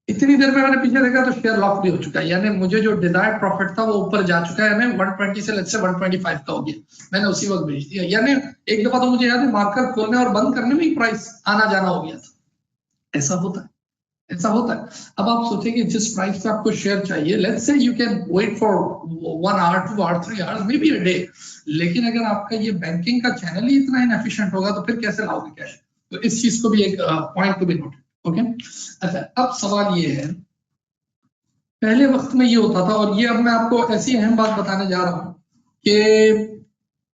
इतनी देर में मैंने पीछे देखा तो शेयर लॉक भी हो चुका है, यानी मुझे जो डिजायर्ड प्रॉफिट था वो ऊपर जा चुका है, यानी 120 से लेट्स से 125 का हो गया, मैंने उसी वक्त भेज दिया, यानी एक दफा तो मुझे याद है मार्कर खोलने और बंद करने में ही प्राइस आना जाना हो गया था। ऐसा होता है, ऐसा होता है। अब आप सोचें कि जिस प्राइस पे आपको शेयर चाहिए, let's say you can wait for 1 hour 2 hour 3 hours maybe a day, लेकिन अगर आपका ये बैंकिंग का चैनल ही इतना इनएफिशिएंट होगा तो फिर कैसे लाओगे कैश? तो इस चीज को भी एक point to be noted. Okay, अच्छा अब सवाल ये है, पहले वक्त में ये होता था, और ये अब मैं आपको ऐसी अहम बात बताने जा रहा हूं कि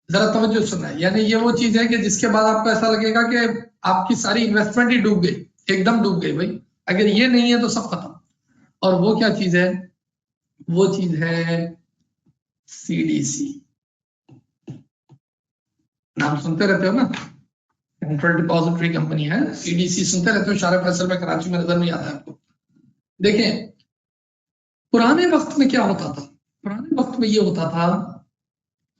जरा तवज्जो सुनना है, यानी ये वो चीज है कि जिसके बाद आपको ऐसा लगेगा कि आपकी सारी इन्वेस्टमेंट ही डूब गई, एकदम डूब गई भाई, अगर ये नहीं है तो सब खत्म। और वो क्या चीज है? वो चीज है सीडीसी। नाम सुनते रहते हो ना, सेंट्रल डिपॉजिटरी कंपनी है, सीडीसी सुनते रहते हो, शारा फैसल में कराची में नजर नहीं आता है आपको। देखें पुराने वक्त में क्या होता था, पुराने वक्त में ये होता था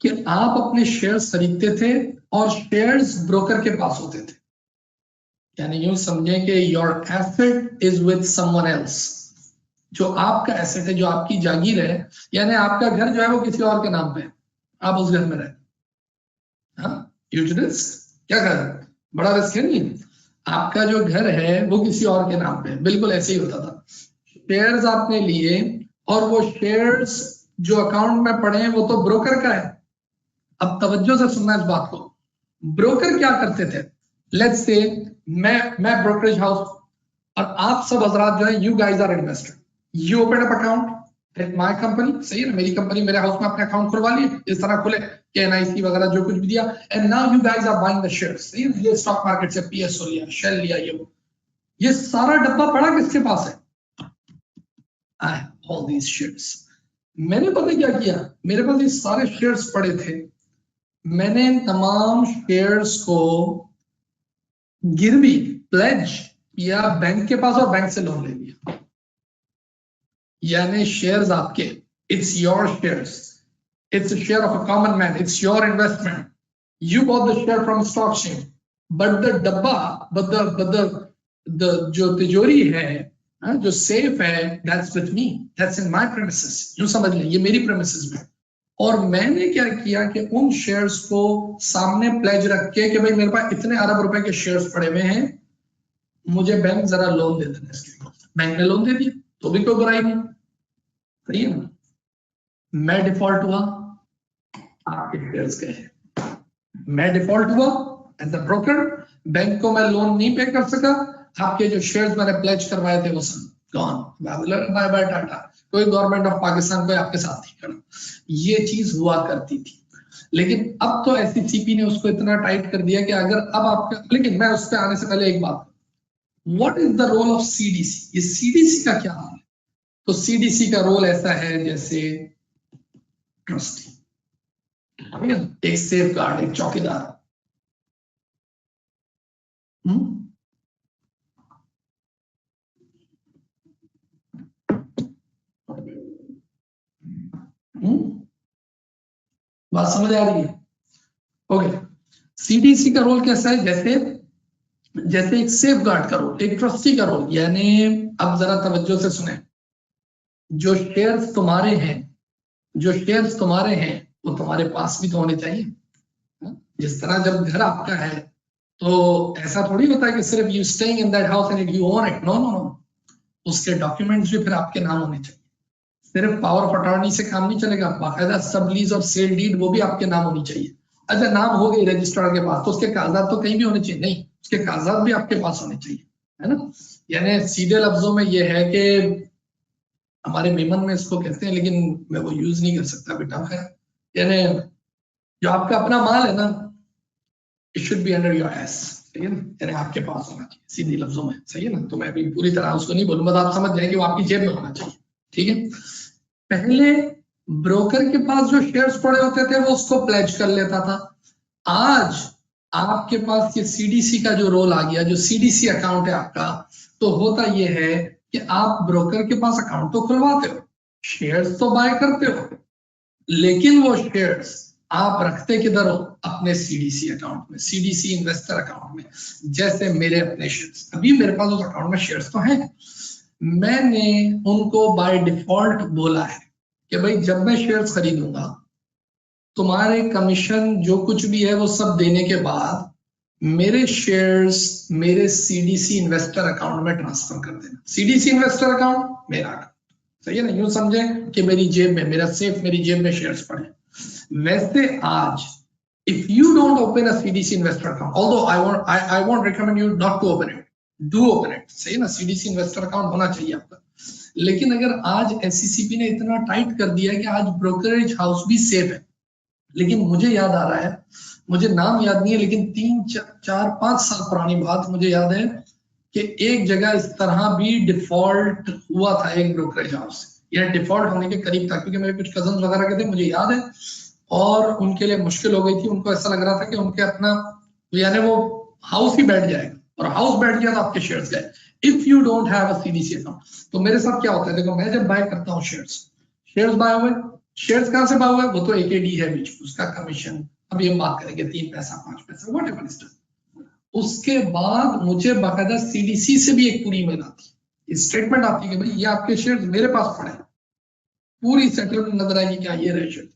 कि आप अपने शेयर्स खरीदते थे और शेयर्स ब्रोकर के पास होते थे, यानी यूं समझें कि your asset is with someone else, जो आपका एसेट है, जो आपकी जागीर है, यानी आपका घर जो है वो किसी और के नाम पे है, आप उस घर में रहे, हाँ ह्यूज रिस्क, क्या कर, बड़ा रिस्क है नहीं, आपका जो घर है वो किसी और के नाम पे है, बिल्कुल ऐसे ही होता था। शेयर्स आपने लिए और वो शेयर्स जो अकाउंट में पड़े हैं वो तो ब्रोकर का है। अब तवज्जो से सुनना इस बात को, ब्रोकर क्या करते थे, लेट्स से मैं ब्रोकरेज हाउस और आप सब हजरात जो है, you guys are investor, you open up account at my company, सही है, मेरी कंपनी मेरे हाउस में अपने अकाउंट खुलवा लिए, इस तरह खुले के एनआईसी वगैरह जो कुछ भी दिया, and now you guys are buying the shares, सही है, ये स्टॉक मार्केट से पीएसओ लिया, शेल लिया, ये सारा डब्बा पड़ा किसके पास है? I have all these shares. मैंने पता क्या किया, मेरे पास ये सारे शेयर्स पड़े थे, मैंने इन तमाम शेयर्स को गिरवी प्लेज किया बैंक के पास और बैंक से लोन ले लिया, यानी शेयर्स आपके, it's your shares, it's a share of a common man, it's your investment, you bought the share from stock exchange, but the डब्बा, द जो तिजोरी है, जो सेफ है, that's with me, that's in my premises, यूं समझ लें ये मेरी प्रेमिसेस में। और मैंने क्या किया कि उन शेयर्स को सामने प्लेज रख के कि भाई मेरे पास इतने अरब रुपए के शेयर्स पड़े हुए हैं, मुझे बैंक जरा लोन दे देना इसके लिए, बैंक ने लोन दे दिया तो भी कोई बुराई नहीं, सही है ना। मैं डिफॉल्ट हुआ, आपके शेयर्स गए, मैं डिफॉल्ट हुआ एज अ ब्रोकर, बैंक को मैं लोन नहीं पे कर सका, आपके जो शेयर्स मैंने प्लेज करवाए थे वो सब गॉन, बाय बाय टाटा, कोई गवर्नमेंट ऑफ पाकिस्तान कोई आपके साथ नहीं खड़ा, ये चीज हुआ करती थी। लेकिन अब तो एससीसीपी ने उसको इतना टाइट कर दिया कि अगर अब आपका, लेकिन मैं उस पर आने से पहले एक बात, what is the role of CDC, ये सीडीसी का क्या हाल है? तो सीडीसी का रोल ऐसा है जैसे ट्रस्टी, एक सेफ गार्ड, एक चौकीदार। बात समझ आ रही है? ओके, सीडीसी का रोल कैसा है, जैसे जैसे एक सेफ गार्ड का रोल, एक ट्रस्टी का रोल, यानी अब जरा तवज्जो से सुने, जो शेयर्स तुम्हारे हैं, जो शेयर्स तुम्हारे हैं वो तुम्हारे पास भी तो होने चाहिए। जिस तरह जब घर आपका है तो ऐसा थोड़ी होता है कि सिर्फ you staying in that house and you own it, no no no, उसके डॉक्यूमेंट्स भी फिर आपके नाम होने चाहिए, सिर्फ पावर ऑफ अटॉर्नी से काम नहीं चलेगा, बाकायदा सब लीज और सेल डीड वो भी आपके नाम होनी चाहिए। अच्छा नाम हो गई रजिस्ट्रार के पास तो उसके कागजात तो कहीं भी होने चाहिए, नहीं उसके कागजात भी आपके पास होने चाहिए, है ना। यानी सीधे लफ्जों में ये है कि हमारे मेमन में इसको कहते हैं, लेकिन मैं वो यूज नहीं कर सकता बेटा, है यानी जो आपका अपना माल है ना, it should be under your S, सही है ना, यानी आपके पास होना चाहिए, सीधे लफ्जों में, सही है ना। तो मैं अभी पूरी तरह उसको नहीं बोलूंगा, तो आप समझ जाए कि वो आपकी जेब में होना चाहिए, ठीक है। पहले ब्रोकर के पास जो शेयर्स पड़े होते थे वो उसको प्लेज कर लेता था, आज आपके पास ये सीडीसी का जो रोल आ गया, जो सीडीसी अकाउंट है आपका, तो होता ये है कि आप ब्रोकर के पास अकाउंट तो खुलवाते हो, शेयर्स तो बाय करते हो, लेकिन वो शेयर्स आप रखते किधर हो? अपने सीडीसी अकाउंट में, सीडीसी इन्वेस्टर अकाउंट में। जैसे मेरे अपने शेयर्स, अभी मेरे पास उस अकाउंट में शेयर्स तो हैं, मैंने उनको बाय डिफॉल्ट बोला है कि भाई जब मैं शेयर्स खरीदूंगा तुम्हारे कमीशन जो कुछ भी है वो सब देने के बाद मेरे शेयर्स मेरे सीडीसी इन्वेस्टर अकाउंट में ट्रांसफर कर देना। सीडीसी इन्वेस्टर अकाउंट मेरा अकाउंट, सही है ना? यूं समझे कि मेरी जेब में, मेरा सेफ मेरी जेब में शेयर्स पड़े। वैसे आज if you don't open a CDC investor account, although I won't recommend you not to open it, do open it, सही ना? CDC investor account होना चाहिए आपका। लेकिन अगर आज SCCP ने इतना टाइट कर दिया है कि आज ब्रोकरेज हाउस भी सेफ है, लेकिन मुझे याद आ रहा है, मुझे नाम याद नहीं है, लेकिन 3-4-5 साल पुरानी बात मुझे याद है कि एक जगह इस तरह भी डिफॉल्ट हुआ था एक ब्रोकरेज हाउस, या डिफॉल्ट होने के करीब था, क्योंकि मेरे कुछ कजन वगैरह के थे, मुझे याद है, और उनके लिए मुश्किल हो गई थी। उनको ऐसा लग रहा था कि उनके अपना यानी वो हाउस ही बैठ जाएगा, और हाउस बैठ गया तो आपके शेयर्स गए। If you don't have a CDC account, तो मेरे साथ क्या होता है, देखो मैं जब बाय करता हूँ शेयर्स बाय हुए, शेयर्स कहां से बाय हुआ है? वो तो एकेडी है बीच, उसका कमीशन अभी हम बात करेंगे, 3 पैसा 5 पैसा व्हाटएवर इट इज। उसके बाद मुझे बाकायदा सीडीसी से भी एक पूरी ईमेल आती है, स्टेटमेंट आती है कि भाई ये आपके शेयर्स मेरे पास पड़े, पूरी सेटलमेंट नजर आएगी क्या ये रहे शेयर्स।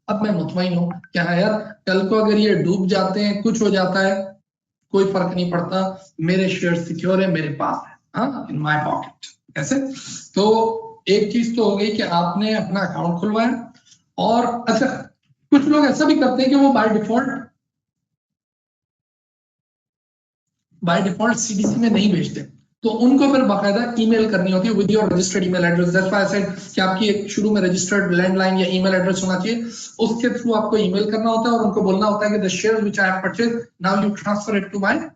अब मैं मुतमईन हूँ क्या है यार, कल को अगर ये डूब जाते हैं, कुछ हो जाता है, कोई फर्क नहीं पड़ता, मेरे शेयर सिक्योर है, मेरे पास है, हाँ, इन माय पॉकेट। ऐसे तो एक चीज तो हो गई कि आपने अपना अकाउंट खुलवाया। और अच्छा, कुछ लोग ऐसा भी करते हैं कि वो बाय डिफॉल्ट सीडीसी में नहीं भेजते, तो उनको फिर बाकायदा ईमेल करनी होती है with your registered email address. That's why I said कि आपकी एक शुरू में रजिस्टर्ड लैंडलाइन या ईमेल एड्रेस होना चाहिए, उसके थ्रू आपको ईमेल करना होता है और उनको बोलना होता है कि the shares which I have purchased now you transfer it to my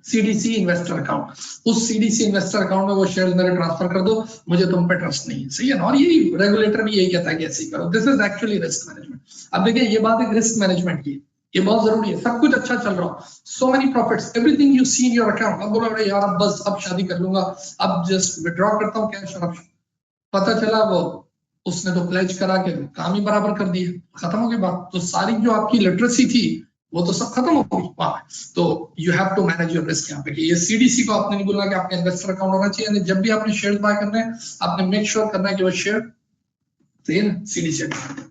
CDC investor account. उस सीडीसी इन्वेस्टर अकाउंट में वो शेयर्स मेरे ट्रांसफर कर दो, मुझे तुम पे ट्रस्ट नहीं है, सही है ना? और यही रेगुलेटर भी यही कहता है कि ऐसे ही करो। This is actually risk management. अब देखिए ये बात एक रिस्क मैनेजमेंट की है, ये बहुत जरूरी है। सब कुछ अच्छा चल रहा हो, so many profits, everything you see in your account, अब बोलो यार अब बस अब शादी कर लूंगा, अब जस्ट विड्रॉ करता हूँ कैश, और पता चला वो उसने तो प्लेज करा के काम ही बराबर कर दिया, खत्म हो गई बात। तो सारी जो आपकी लिटरेसी थी वो तो सब खत्म हो गई वहां। तो you have to manage your risk यहाँ पे कि ये सीडीसी को आपने नहीं बोलना कि आपका इन्वेस्टर अकाउंट होना चाहिए, जब भी आपने शेयर बाय करना है आपने मेक श्योर करना है कि वो शेयर सीडीसी अकाउंट।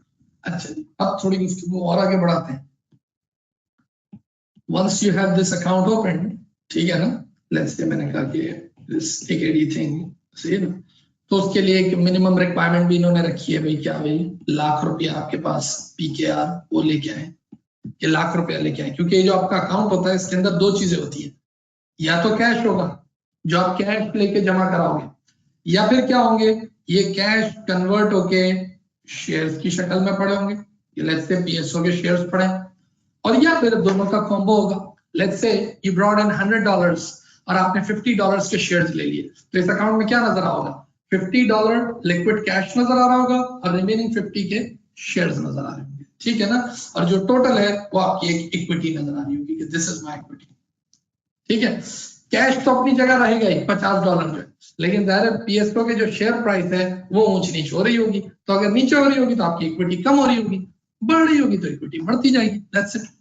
अच्छा जी, अब थोड़ी गुफ्तगू और आगे बढ़ाते हैं। Once you have this account open, ठीक है ना, लेट्स से मैंने कहा कि दिस एकेडी थिंग, सही ना, तो उसके लिए एक मिनिमम रिक्वायरमेंट भी इन्होंने रखी है भाई, क्या भाई, लाख रुपया आपके पास पीकेआर वो लेके आए, कि लाख रुपया लेके आए, क्योंकि जो आपका अकाउंट होता है इसके अंदर दो चीजें होती है, या तो कैश होगा जो आप कैश लेके जमा कराओगे, या फिर क्या होंगे, ये कैश कन्वर्ट होके शेयर्स की शक्ल में पड़े होंगे, लेट्स से पीएसओ के शेयर्स पड़े, और या फिर दोनों का कॉम्बो होगा। Let's say you brought in $100 और आपने $50 के शेयर्स ले लिए, तो इस अकाउंट में क्या नजर आओगा, $50 लिक्विड कैश नजर आ रहा होगा और रिमेनिंग 50 के शेयर्स नजर आ रहे होंगे, ठीक है ना? और जो टोटल है वो आपकी एक इक्विटी नजर आ रही होगी कि दिस इज माय इक्विटी, ठीक है? कैश तो अपनी जगह रहेगा ही $50 जो है, लेकिन जाहिर पीएसओ के जो शेयर प्राइस है वो ऊंच नीच हो रही होगी, तो अगर नीचे हो रही होगी तो आपकी इक्विटी कम हो रही होगी, बढ़ रही होगी तो इक्विटी बढ़ती जाएगी, दैट्स इट।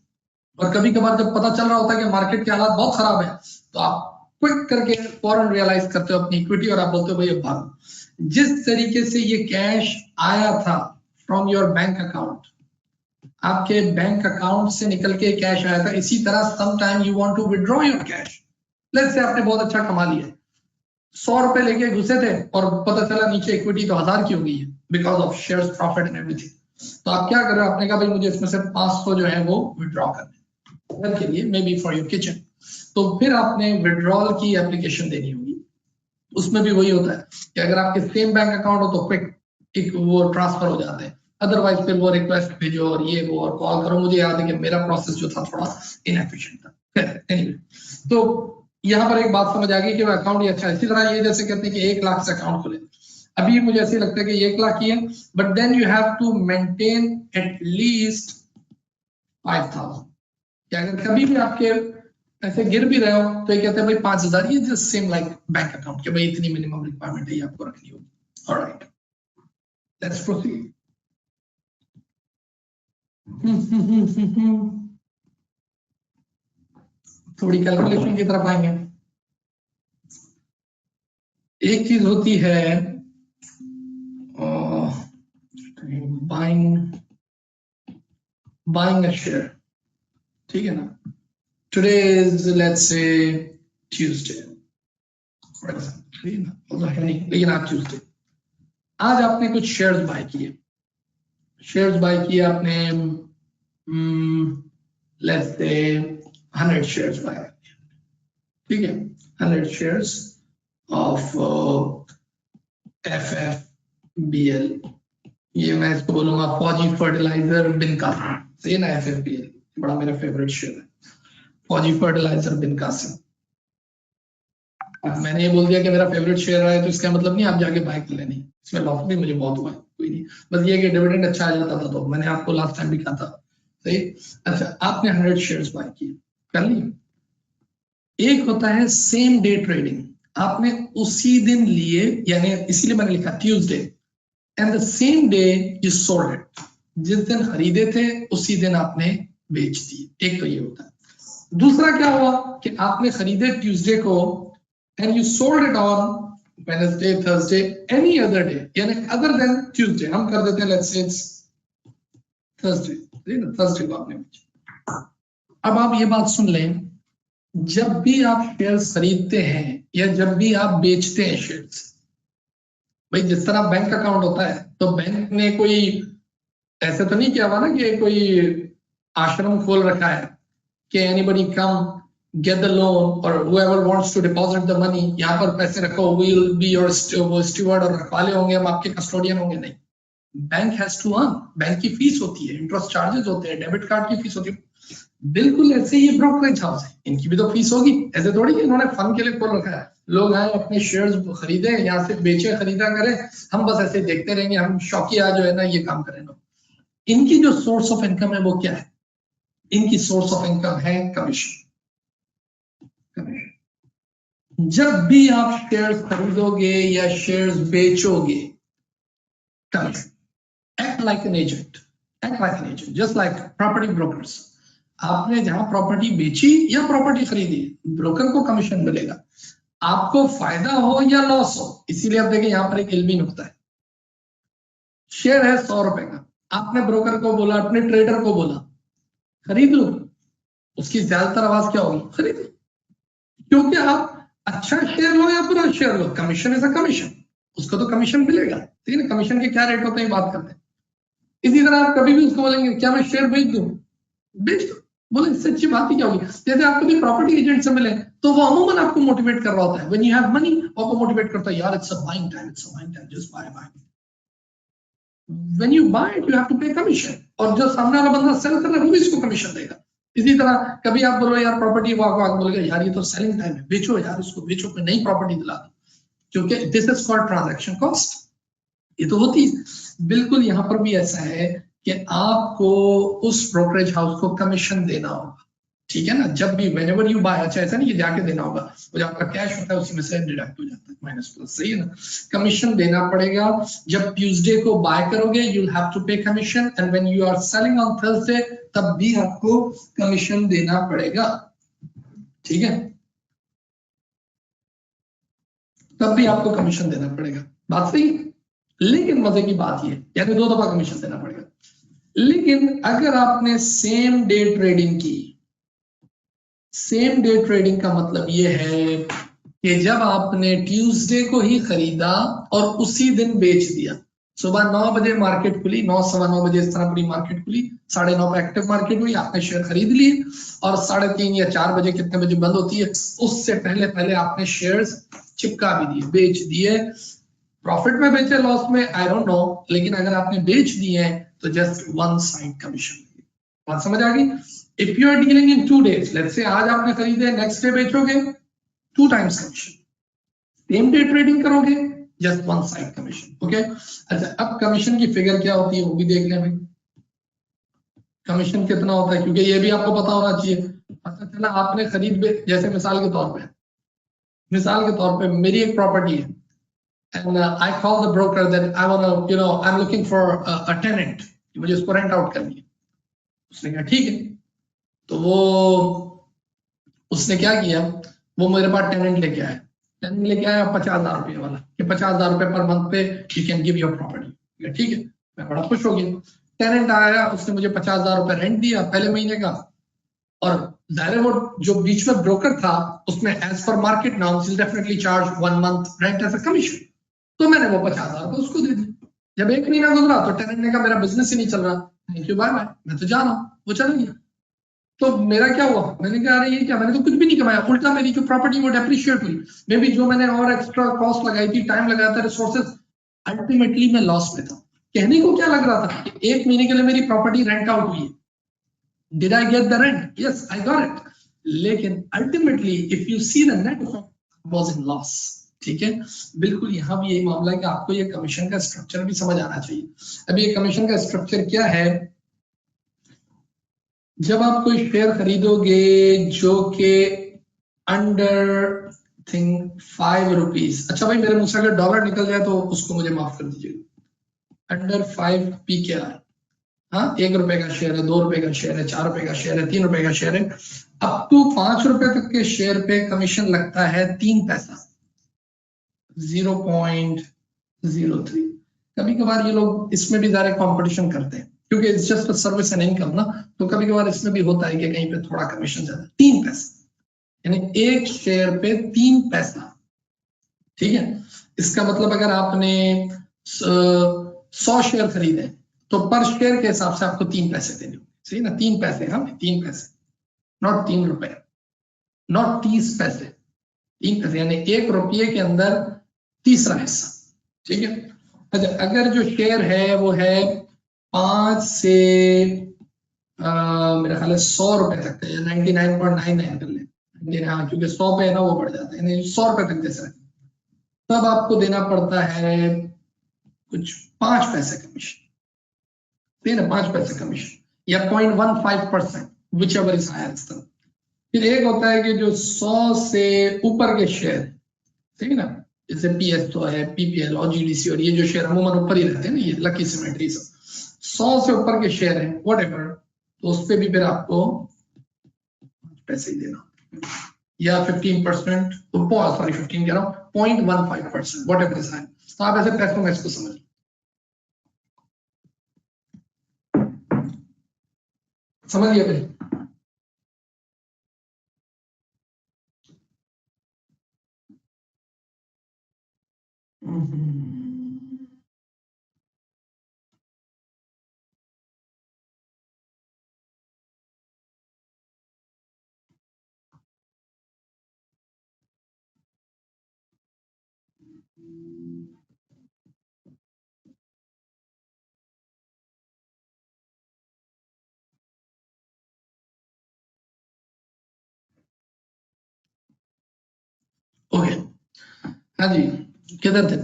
और कभी कभार जब पता चल रहा होता है कि मार्केट के हालात बहुत खराब है, तो आप क्विक करके फौरन रियलाइज करते हो अपनी इक्विटी और आप बोलते हो भाई अब भागो। जिस तरीके से ये कैश आया था फ्रॉम योर बैंक अकाउंट, आपके बैंक अकाउंट से निकल के कैश आया था, इसी तरह some time you want to withdraw your cash. Let's say आपने बहुत अच्छा कमा लिया, 100 रुपए लेके घुसे थे और पता चला नीचे इक्विटी तो 1000 की हो गई है because of shares profit and everything, तो आप क्या कर रहे हो, आपने कहा भाई मुझे इसमें से 500 जो है वो विड्रॉ करने के लिए, may be for your kitchen, तो फिर आपने विड्रॉल की एप्लीकेशन देनी होगी। उसमें भी वही होता है कि अगर आपके सेम बैंक अकाउंट हो तो क्विक वो ट्रांसफर हो जाते हैं, अदरवाइज फिर वो रिक्वेस्ट भेजो और ये वो और कॉल करो। मुझे याद है कि मेरा प्रोसेस जो था थोड़ा इनएफिशिएंट था। एनीवे, तो यहाँ पर एक बात समझ आ गई कि अकाउंट ही अच्छा है। इसी तरह ये जैसे कहते हैं कि 1 लाख से अकाउंट खोले, अभी मुझे ऐसे लगता है कि 1 लाख ही है, but then you have to maintain at least 5000, कि अगर कभी भी आपके पैसे गिर भी रहे हो तो ये कहते हैं भाई 5000, ये just same like bank account के भाई इतनी मिनिमम रिक्वायरमेंट है आपको रखनी होगी। Alright, let's proceed. थोड़ी कैलकुलेशन की तरफ आएंगे। एक चीज होती है बाइंग अ शेयर, ठीक है ना। Today is let's say Tuesday for example, ठीक है ना, मतलब है नहीं लेकिन आज ट्यूसडे, आज आपने कुछ शेयर्स बाय किए, शेयर्स बाय किए आपने, लेट्स से 100 शेयर्स बाय, ठीक है, 100 शेयर्स ऑफ FFBL, ये मैं इसको बोलूंगा फौजी फर्टिलाइजर बिन कासिम, सही ना, FFBL बड़ा मेरा फेवरेट शेयर है, फौजी फर्टिलाइजर बिन कासिम। मैंने ये बोल दिया कि मेरा फेवरेट शेयर है तो इसका मतलब नहीं आप जाके बाय कर लेनी, इसमें लॉस भी मुझे बहुत हुआ है, कोई नहीं, बस ये कि डिविडेंड अच्छा आ जाता था, तो मैंने आपको लास्ट टाइम भी कहा था, सही। अच्छा, आपने 100 शेयर्स बाय किए, कर लिए। एक होता है सेम डे ट्रेडिंग, आपने उसी दिन लिए, यानी इसीलिए मैंने लिखा Tuesday, and the same day you sold it, जिस दिन खरीदे थे उसी दिन आपने बेच दिए, एक तो ये होता है। दूसरा क्या हुआ कि आपने खरीदे ट्यूसडे को and you sold it on Wednesday, Thursday, any other day, यानी other than Tuesday, हम कर देते हैं let's say it's Thursday, Thursday को आपने बेचा। अब आप ये बात सुन लें, जब भी आप शेयर्स खरीदते हैं या जब भी आप बेचते हैं शेयर्स, भाई जिस तरह बैंक अकाउंट होता है, तो बैंक ने कोई ऐसे तो नहीं किया हुआ ना कि कोई आश्रम खोल रखा है कि anybody come get the loan or whoever wants to deposit the money, यहाँ पर पैसे रखो, we'll be your steward, और रखवाले होंगे हम, आपके कस्टोडियन होंगे, नहीं। Bank has to earn, bank की फीस होती है, इंटरेस्ट चार्जेस होते हैं, डेबिट कार्ड की फीस होती है, बिल्कुल ऐसे ही ब्रोकरेज हाउस है, इनकी भी तो फीस होगी, ऐसे थोड़ी कि इन्होंने फन के लिए खोल रखा है, लोग आए अपने शेयर्स खरीदे, यहाँ से बेचे खरीदा करें, हम बस ऐसे देखते रहेंगे, हम शौकिया जो है ना ये काम करें लोग। इनकी जो सोर्स ऑफ इनकम है वो क्या है, इनकी सोर्स ऑफ इनकम है कमीशन। जब भी आप शेयर्स खरीदोगे या शेयर्स बेचोगे, act like an agent, act like an agent, just like property brokers. आपने जहां प्रॉपर्टी बेची या प्रॉपर्टी खरीदी, ब्रोकर को कमीशन मिलेगा, आपको फायदा हो या लॉस हो। इसीलिए आप देखिए यहां पर एक इल्मी नुकता है, शेयर है 100 रुपए का, आपने ब्रोकर को बोला, अपने ट्रेडर को बोला खरीद लो, उसकी ज्यादातर आवाज क्या होगी, खरीद लो, क्योंकि आप अच्छा शेयर लो या बुरा share low, commission is a commission, उसको तो कमीशन मिलेगा, ठीक है। कमीशन के क्या रेट होते हैं बात करते हैं। इसी तरह आप कभी भी उसको बोलेंगे क्या मैं शेयर बेच दूं, बेच दो, बोले इससे अच्छी बात ही क्या होगी। जैसे आप कभी प्रॉपर्टी एजेंट से मिले तो वो अमूमन आपको मोटिवेट कर रहा होता है, व्हेन यू हैव मनी आपको मोटिवेट करता है, यार it's a buying time, it's a buying time, just buy buy. When you buy it you have to pay commission, और जो सामने वाला बंदा सेल कर रहा है वो भी इसको कमीशन देगा। इसी तरह कभी आप बोलो यार प्रॉपर्टी, वो आपको बोलेगा यार ये तो सेलिंग टाइम है, बेचो यार इसको, बेचो, कोई नई प्रॉपर्टी दिला दो, क्योंकि this is called transaction cost, ये तो होती है। बिल्कुल यहाँ पर भी ऐसा है कि आपको उस ब्रोकरेज हाउस को कमीशन देना होगा, ठीक है ना, जब भी व्हेनेवर यू बाय। अच्छा ऐसा नहीं कि जाके देना होगा, वो जो आपका कैश होता है उसी में से डिडक्ट हो जाता है, माइनस प्लस, सही है ना। कमीशन देना पड़ेगा, जब ट्यूसडे को बाय करोगे you will have to pay commission, and when you are selling on Thursday तब भी आपको कमीशन देना पड़ेगा, ठीक है, तब भी आपको कमीशन देना पड़ेगा, बात सही है। लेकिन मजे की बात ये, यानी 2 दफा कमीशन देना पड़ेगा। लेकिन अगर आपने सेम डे ट्रेडिंग की, सेम डे ट्रेडिंग का मतलब ये है कि जब आपने ट्यूसडे को ही खरीदा और उसी दिन बेच दिया, सुबह 9 बजे मार्केट खुली, 9 सवा 9 बजे इस तरह पूरी मार्केट खुली, 9:30 पे एक्टिव मार्केट हुई, आपने शेयर खरीद लिए, और 3:30 या 4 बजे कितने बजे बंद होती है उससे पहले पहले आपने शेयर्स चिपका भी दिए, बेच दिए, प्रॉफिट में बेचे लॉस में आई डोंट नो, लेकिन अगर आपने बेच दिए हैं तो जस्ट वन साइड कमीशन, बात समझ आ गई। If you are dealing in 2 days, let's say आज आपने खरीदे, नेक्स्ट डे बेचोगे, 2 times commission, same day trading करोगे just one side commission, okay. अच्छा अब कमीशन की फिगर क्या होती है वो भी देख लें भाई, कमीशन कितना होता है, क्योंकि ये भी आपको पता होना चाहिए। पता चला आपने खरीद, जैसे मिसाल के तौर पे मेरी एक प्रॉपर्टी है, and I call the broker that I want to, I'm looking for a tenant, मुझे उसको रेंट आउट करनी है। उसने कहा ठीक है। तो वो उसने क्या किया, वो मेरे पास टेनेंट लेके आया। टेनेंट लेके आया 50,000 रुपये वाला कि 50,000 रुपये पर मंथ पे you can give your property. ठीक है, मैं बड़ा खुश हो गया। टेनेंट आया, उसने मुझे 50,000 रुपये रेंट दिया पहले महीने का, और जाहिर वो जो बीच में ब्रोकर था उसमें as per market norms will definitely charge 1 month rent as a commission. तो मैंने वो 50,000 रुपये उसको दे दिया। जब 1 महीना गुजरा तो टेनेंट ने कहा मेरा बिजनेस ही नहीं चल रहा, थैंक यू बाय बाय, मैं तो जा रहा हूँ। वो चला गया। तो मेरा क्या हुआ, मैंने कहा अरे ये क्या, मैंने तो कुछ भी नहीं कमाया, उल्टा मेरी जो प्रॉपर्टी वो डेप्रिशिएट हुई। मे बी जो मैंने और एक्स्ट्रा कॉस्ट लगाई थी, टाइम लगाया था, रिसोर्सेज, अल्टीमेटली मैं लॉस में था। कहने को क्या लग रहा था कि 1 महीने के लिए मेरी प्रॉपर्टी रेंट आउट हुई है, did I get the rent, yes I got it, लेकिन ultimately if you see the net was in loss. ठीक है, बिल्कुल यहाँ भी यही मामला है कि आपको ये कमीशन का स्ट्रक्चर भी समझ आना चाहिए। अब ये कमीशन का स्ट्रक्चर क्या है, जब आप कोई शेयर खरीदोगे जो कि अंडर थिंक 5 रुपीज, अच्छा भाई मेरे मुंह से अगर डॉलर निकल जाए तो उसको मुझे माफ कर दीजिएगा, अंडर 5 PKR, हाँ 1 रुपए का शेयर है, 2 रुपए का शेयर है, 4 रुपए का शेयर है, 3 रुपए का शेयर है, अप टू 5 रुपए तक के शेयर पे कमीशन लगता है 3 पैसा, 0.03। कभी कभार ये लोग इसमें भी ज्यादा कंपटीशन करते हैं क्योंकि it's just service and income ना, तो कभी कभार इसमें भी होता है कि कहीं पे थोड़ा कमीशन ज्यादा, 3 पैसा, यानी एक शेयर पे 3 पैसा। ठीक है, इसका मतलब अगर आपने 100 शेयर खरीदे तो पर शेयर के हिसाब से आपको 3 पैसे देने होंगे, सही ना, 3 पैसे, हाँ 3 पैसे, नॉट 3 रुपए, नॉट 30 पैसे, 3 पैसे, यानी 1 रुपये के अंदर तीसरा हिस्सा। ठीक है, अच्छा अगर जो शेयर है वो है 5 से मेरा ख्याल है 100 रुपए तक का, या 99.99 कर ले, हाँ क्योंकि 100 पे है ना वो बढ़ जाता है, 100 रुपए तक जैसे, तब आपको देना पड़ता है कुछ 5 पैसे कमीशन, ठीक है ना, 5 पैसे कमीशन या 0.15%, विच एवर इज हायर। फिर एक होता है कि जो 100 से ऊपर के शेयर, ठीक है ना, जैसे PSO है, PPL और GDC, और ये जो शेयर अमूमन ऊपर ही रहते हैं ना, ये लकी सिमेट्री सब 100 से ऊपर के शेयर हैं व्हाटएवर, तो उस पे भी फिर आपको पैसे ही देना, या 15%, सॉरी 15 कह रहा हूँ, 0.15% व्हाटएवर इज हायर। तो आप ऐसे पैसों में इसको समझ, समझिए भाई। ओके, हाँ जी, किधर थे,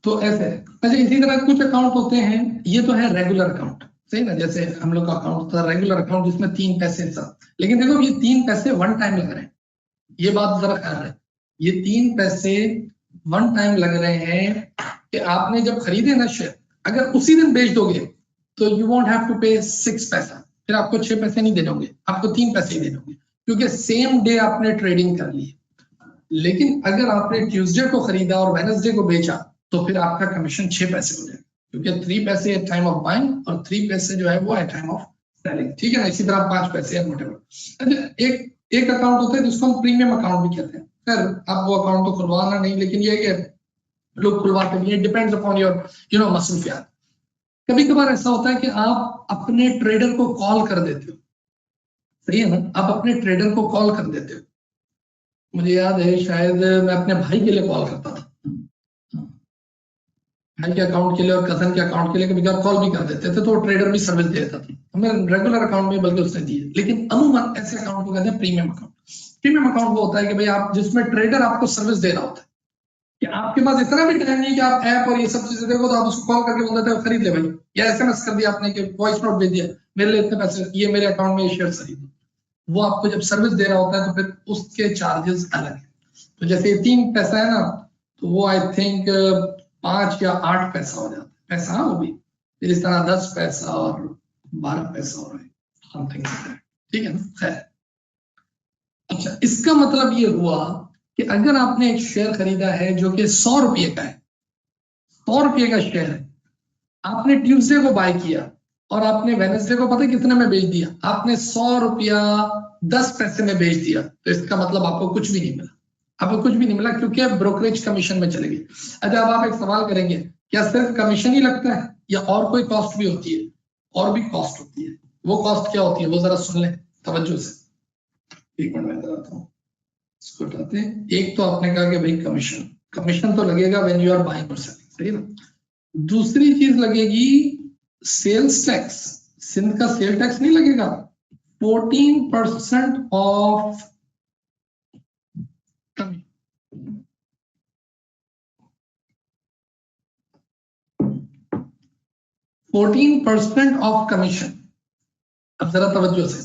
तो ऐसे, अच्छा इसी तरह कुछ अकाउंट होते हैं, ये तो है रेगुलर अकाउंट, सही ना, जैसे हम लोग का अकाउंट था रेगुलर अकाउंट जिसमें 3 पैसे सब, लेकिन देखो ये 3 पैसे वन टाइम लग रहे हैं, ये बात जरा ख्याल है, ये 3 पैसे वन टाइम लग रहे हैं कि आपने जब खरीदे ना शेयर, अगर उसी दिन बेच दोगे तो यू वोंट हैव टू पे 6 पैसा, फिर आपको 6 पैसे नहीं देने होंगे, आपको 3 पैसे ही देने होंगे, क्योंकि सेम डे आपने ट्रेडिंग कर ली। लेकिन अगर आपने ट्यूसडे को खरीदा और वेडनेसडे को बेचा तो फिर आपका कमीशन 6 पैसे हो जाएगा, क्योंकि 3 पैसे एट टाइम ऑफ बाइंग और 3 पैसे जो है वो एट टाइम ऑफ सेलिंग। ठीक है ना, इसी तरह 5 पैसे या व्हाटएवर। एक अकाउंट होता है जिसको हम प्रीमियम अकाउंट भी कहते हैं, खैर आप वो अकाउंट तो खुलवाना नहीं, लेकिन ये है कि लोग खुलवाते भी, डिपेंड्स अपॉन योर मसरूफियात। कभी कभार ऐसा होता है कि आप अपने ट्रेडर को कॉल कर देते हो, सही है ना, आप अपने ट्रेडर को कॉल कर देते हो। मुझे याद है शायद मैं अपने भाई के लिए कॉल करता था, भाई के अकाउंट के लिए और कजन के अकाउंट के लिए कभी कभार कॉल भी कर देते थे, तो वो ट्रेडर भी सर्विस दे देता था, हमें रेगुलर अकाउंट में बल्कि उसने दी है। लेकिन अमूमन ऐसे अकाउंट को कहते हैं प्रीमियम अकाउंट। प्रीमियम अकाउंट वो होता है कि भाई आप जिसमें ट्रेडर आपको सर्विस दे रहा होता है, कि आपके पास इतना भी टाइम नहीं कि आप ऐप और ये सब चीजें देखो, तो आप उसको कॉल करके बोल देते हो खरीद ले भाई, या SMS कर दिया आपने कि वॉइस नोट भेज दिया मेरे लिए इतने पैसे, ये मेरे अकाउंट में शेयर खरीदो। वो आपको जब सर्विस दे रहा होता है तो फिर उसके चार्जेस अलग है। तो जैसे 3 पैसा है ना, तो वो आई थिंक 5 या 8 पैसा हो जाता है पैसा, हाँ वो भी, फिर इस तरह 10 पैसा और 12 पैसा हो रहा है, समथिंग, ठीक है ना। खैर, अच्छा, इसका मतलब ये हुआ कि अगर आपने एक शेयर खरीदा है जो कि 100 रुपये का है, 100 रुपये का शेयर है, आपने ट्यूसडे को बाय किया और आपने वेडनेसडे को पता है कितने में बेच दिया, आपने 100 रुपया 10 पैसे में बेच दिया, तो इसका मतलब आपको कुछ भी नहीं मिला, आपको कुछ भी नहीं मिला, क्योंकि आप ब्रोकरेज कमीशन में चले गए। अच्छा, अब आप एक सवाल करेंगे, क्या सिर्फ कमीशन ही लगता है या और कोई कॉस्ट भी होती है? और भी कॉस्ट होती है। वो कॉस्ट क्या होती है वो जरा सुन लें तवज्जो से। एक मिनट में बताता हूँ, इसको उठाते हैं। एक तो आपने कहा कि भाई कमीशन, कमीशन तो लगेगा व्हेन यू आर बाइंग और सेलिंग, सही ना। दूसरी चीज लगेगी सेल्स टैक्स। सिंध का सेल टैक्स नहीं लगेगा, 14% ऑफ 14% ऑफ कमीशन। अब जरा तवज्जो से,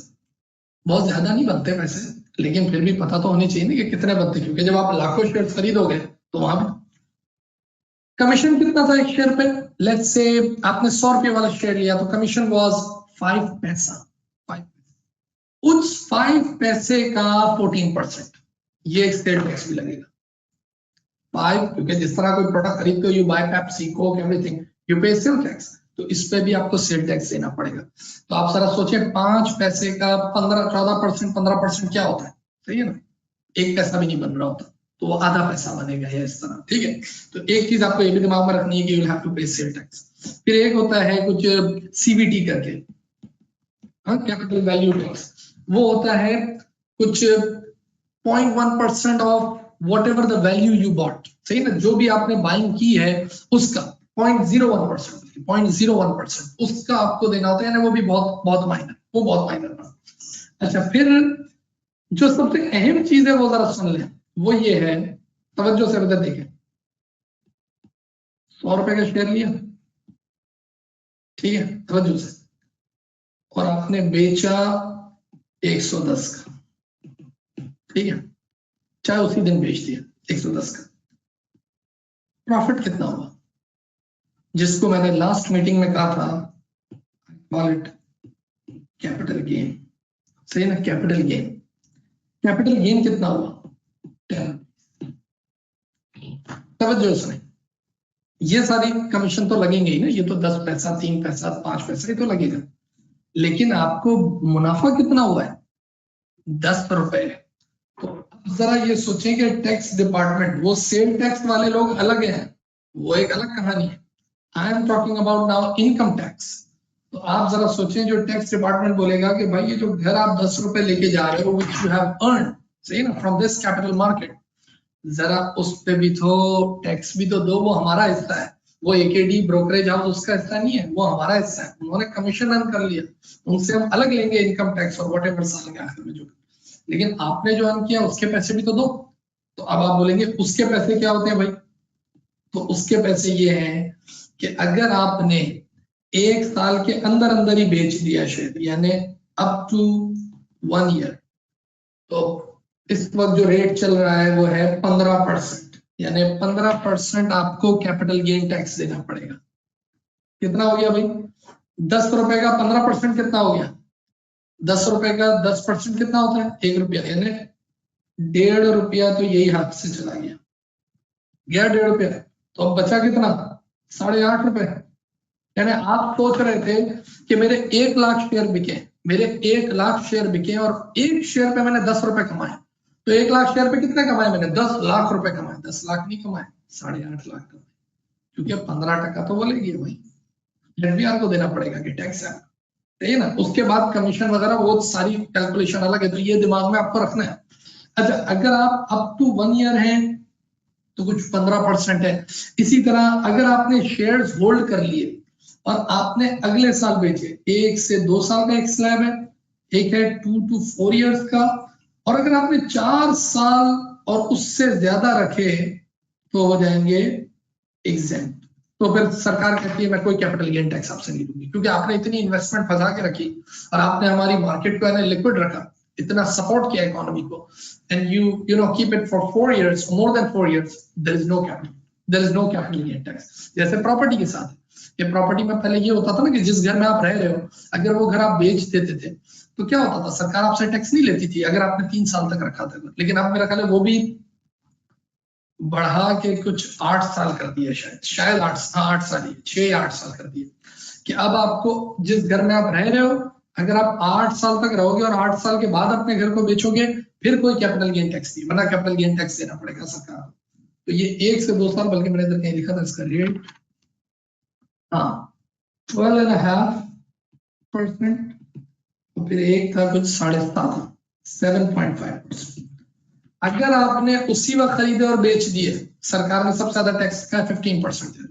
बहुत ज्यादा नहीं बनते पैसे, लेकिन फिर भी पता तो होनी चाहिए ना कि कितने बनते, क्योंकि जब आप लाखों शेयर खरीदोगे तो वहां भी कमीशन कितना था एक शेयर पे। लेट्स से आपने 100 रुपये वाला शेयर लिया तो कमीशन वाज 5 पैसा, 5। उस 5 पैसे का 14% ये एक सेल टैक्स भी लगेगा। 5, क्योंकि जिस तरह कोई प्रोडक्ट खरीदते हो, you buy Pepsi, Coke, everything, you pay sale tax, तो इस पे भी आपको सेल टैक्स देना पड़ेगा। तो आप जरा सोचें, 5 पैसे का 15-14%, 15% क्या होता है, सही है ना, 1 पैसा भी नहीं बन रहा होता, तो वो आधा पैसा बनेगा या इस तरह, ठीक है। तो एक चीज आपको ये भी दिमाग में रखनी है कि यू विल हैव टू पे सेल टैक्स। फिर एक होता है कुछ सीवीटी करके, कैपिटल वैल्यू टैक्स, वो होता है कुछ 0.1% of what ever the value you bought, सही ना, जो भी आपने बाइंग की है उसका 0.01%, 0.01% उसका आपको देना होता है, वो भी बहुत बहुत माइनर, वो बहुत माइनर। अच्छा, फिर जो सबसे अहम चीज है वो जरा सुन लें, वो ये है, तवज्जो से बता देखें। 100 रुपए का शेयर लिया, ठीक है, तवज्जो से, और आपने बेचा 110 का, ठीक है, चाहे उसी दिन बेच दिया 110 का, प्रॉफिट कितना हुआ, जिसको मैंने लास्ट मीटिंग में कहा था, कॉल इट कैपिटल गेन, सही ना, कैपिटल गेन। कैपिटल गेन कितना हुआ, 10। तवज्जो सुने, ये सारी कमीशन तो लगेंगे ही ना, ये तो 10 पैसा, 3 पैसा, 5 पैसा ही तो लगेगा, लेकिन आपको मुनाफा कितना हुआ है, 10 रुपए। तो जरा ये सोचें कि टैक्स डिपार्टमेंट, वो सेल टैक्स वाले लोग अलग हैं, वो एक अलग कहानी है। I am talking about now income tax. तो आप जरा सोचें, जो टैक्स डिपार्टमेंट बोलेगा कि भाई ये जो घर आप 10 रुपए लेके जा रहे हो, व्हिच यू हैव अर्न, सही ना, फ्रॉम दिस कैपिटल मार्केट, जरा उस पे भी तो टैक्स भी तो दो, वो हमारा हिस्सा है, वो एकेडी ब्रोकरेज हाउस उसका हिस्सा नहीं है, वो हमारा हिस्सा है, उन्होंने कमीशन अर्न कर लिया, उनसे हम अलग लेंगे इनकम टैक्स और व्हाटएवर साल के आखिर में जो, लेकिन आपने जो अर्न किया उसके पैसे भी तो दो। तो अब आप बोलेंगे उसके पैसे क्या होते हैं भाई, तो उसके पैसे ये हैं कि अगर आपने एक साल के अंदर अंदर ही बेच दिया शेयर, यानी अप टू 1 ईयर, तो इस वक्त जो रेट चल रहा है वो है 15%, यानी 15% आपको कैपिटल गेन टैक्स देना पड़ेगा। कितना हो गया भाई, 10 रुपए का 15% कितना हो गया, 10 रुपए का 10% कितना होता है, 1 रुपया, यानी 1.5 रुपया तो यही हाथ से चला गया, 1.5 रुपया, तो अब बचा कितना, 8.5 रुपए। यानी आप सोच रहे थे कि मेरे 1 लाख शेयर बिके, मेरे 1 लाख शेयर बिके और एक शेयर पे मैंने 10 रुपए कमाए, तो 1 लाख शेयर पे कितने कमाए मैंने, 10 लाख रुपए कमाए, 10 लाख नहीं कमाए, 8.5 लाख कमाए, क्योंकि 15% तो बोलेगी भाई, एफडीआर को देना पड़ेगा कि टैक्स है, सही है ना। उसके बाद कमीशन वगैरह वो सारी कैलकुलेशन अलग है, तो ये दिमाग में आपको रखना है। अच्छा, अगर आप अप टू 1 ईयर हैं तो कुछ 15% है। इसी तरह अगर आपने शेयर्स होल्ड कर लिए और आपने अगले साल बेचे, 1 से 2 साल का एक स्लैब है, एक है 2 to 4 इयर्स का, और अगर आपने 4 साल और उससे ज्यादा रखे तो हो जाएंगे एग्जेम्प्ट। तो फिर सरकार कहती है मैं कोई कैपिटल गेन टैक्स आपसे नहीं दूंगी, क्योंकि आपने इतनी इन्वेस्टमेंट फंसा के रखी और आपने हमारी मार्केट को लिक्विड रखा, इतना सपोर्ट किया इकोनॉमी को, and you know keep it for 4 years, more than 4 years, there is no capital gain tax, जैसे प्रॉपर्टी के साथ। कि प्रॉपर्टी में पहले ये होता था ना कि जिस घर में आप रह रहे हो अगर वो घर आप बेच देते थे तो क्या होता था, सरकार आपसे टैक्स नहीं लेती थी अगर आपने 3 साल तक रखा था। लेकिन अब मेरा ख्याल है वो भी बढ़ा के कुछ 8 साल कर दिया, शायद 8 साल ही, 6-8 साल कर दिए कि अब आपको जिस घर में आप रह रहे हो अगर आप 8 साल तक रहोगे और 8 साल के बाद अपने घर को बेचोगे फिर कोई कैपिटल गेन टैक्स नहीं, वरना कैपिटल गेन टैक्स देना पड़ेगा सरकार। तो ये 1 से 2 साल, बल्कि मैंने इधर कहीं लिखा था इसका रेट, हाँ 12.5%, तो फिर एक था कुछ 7.5, 7.5%। अगर आपने उसी वक्त खरीदे और बेच दिए, सरकार ने सबसे ज्यादा टैक्स का 15% है।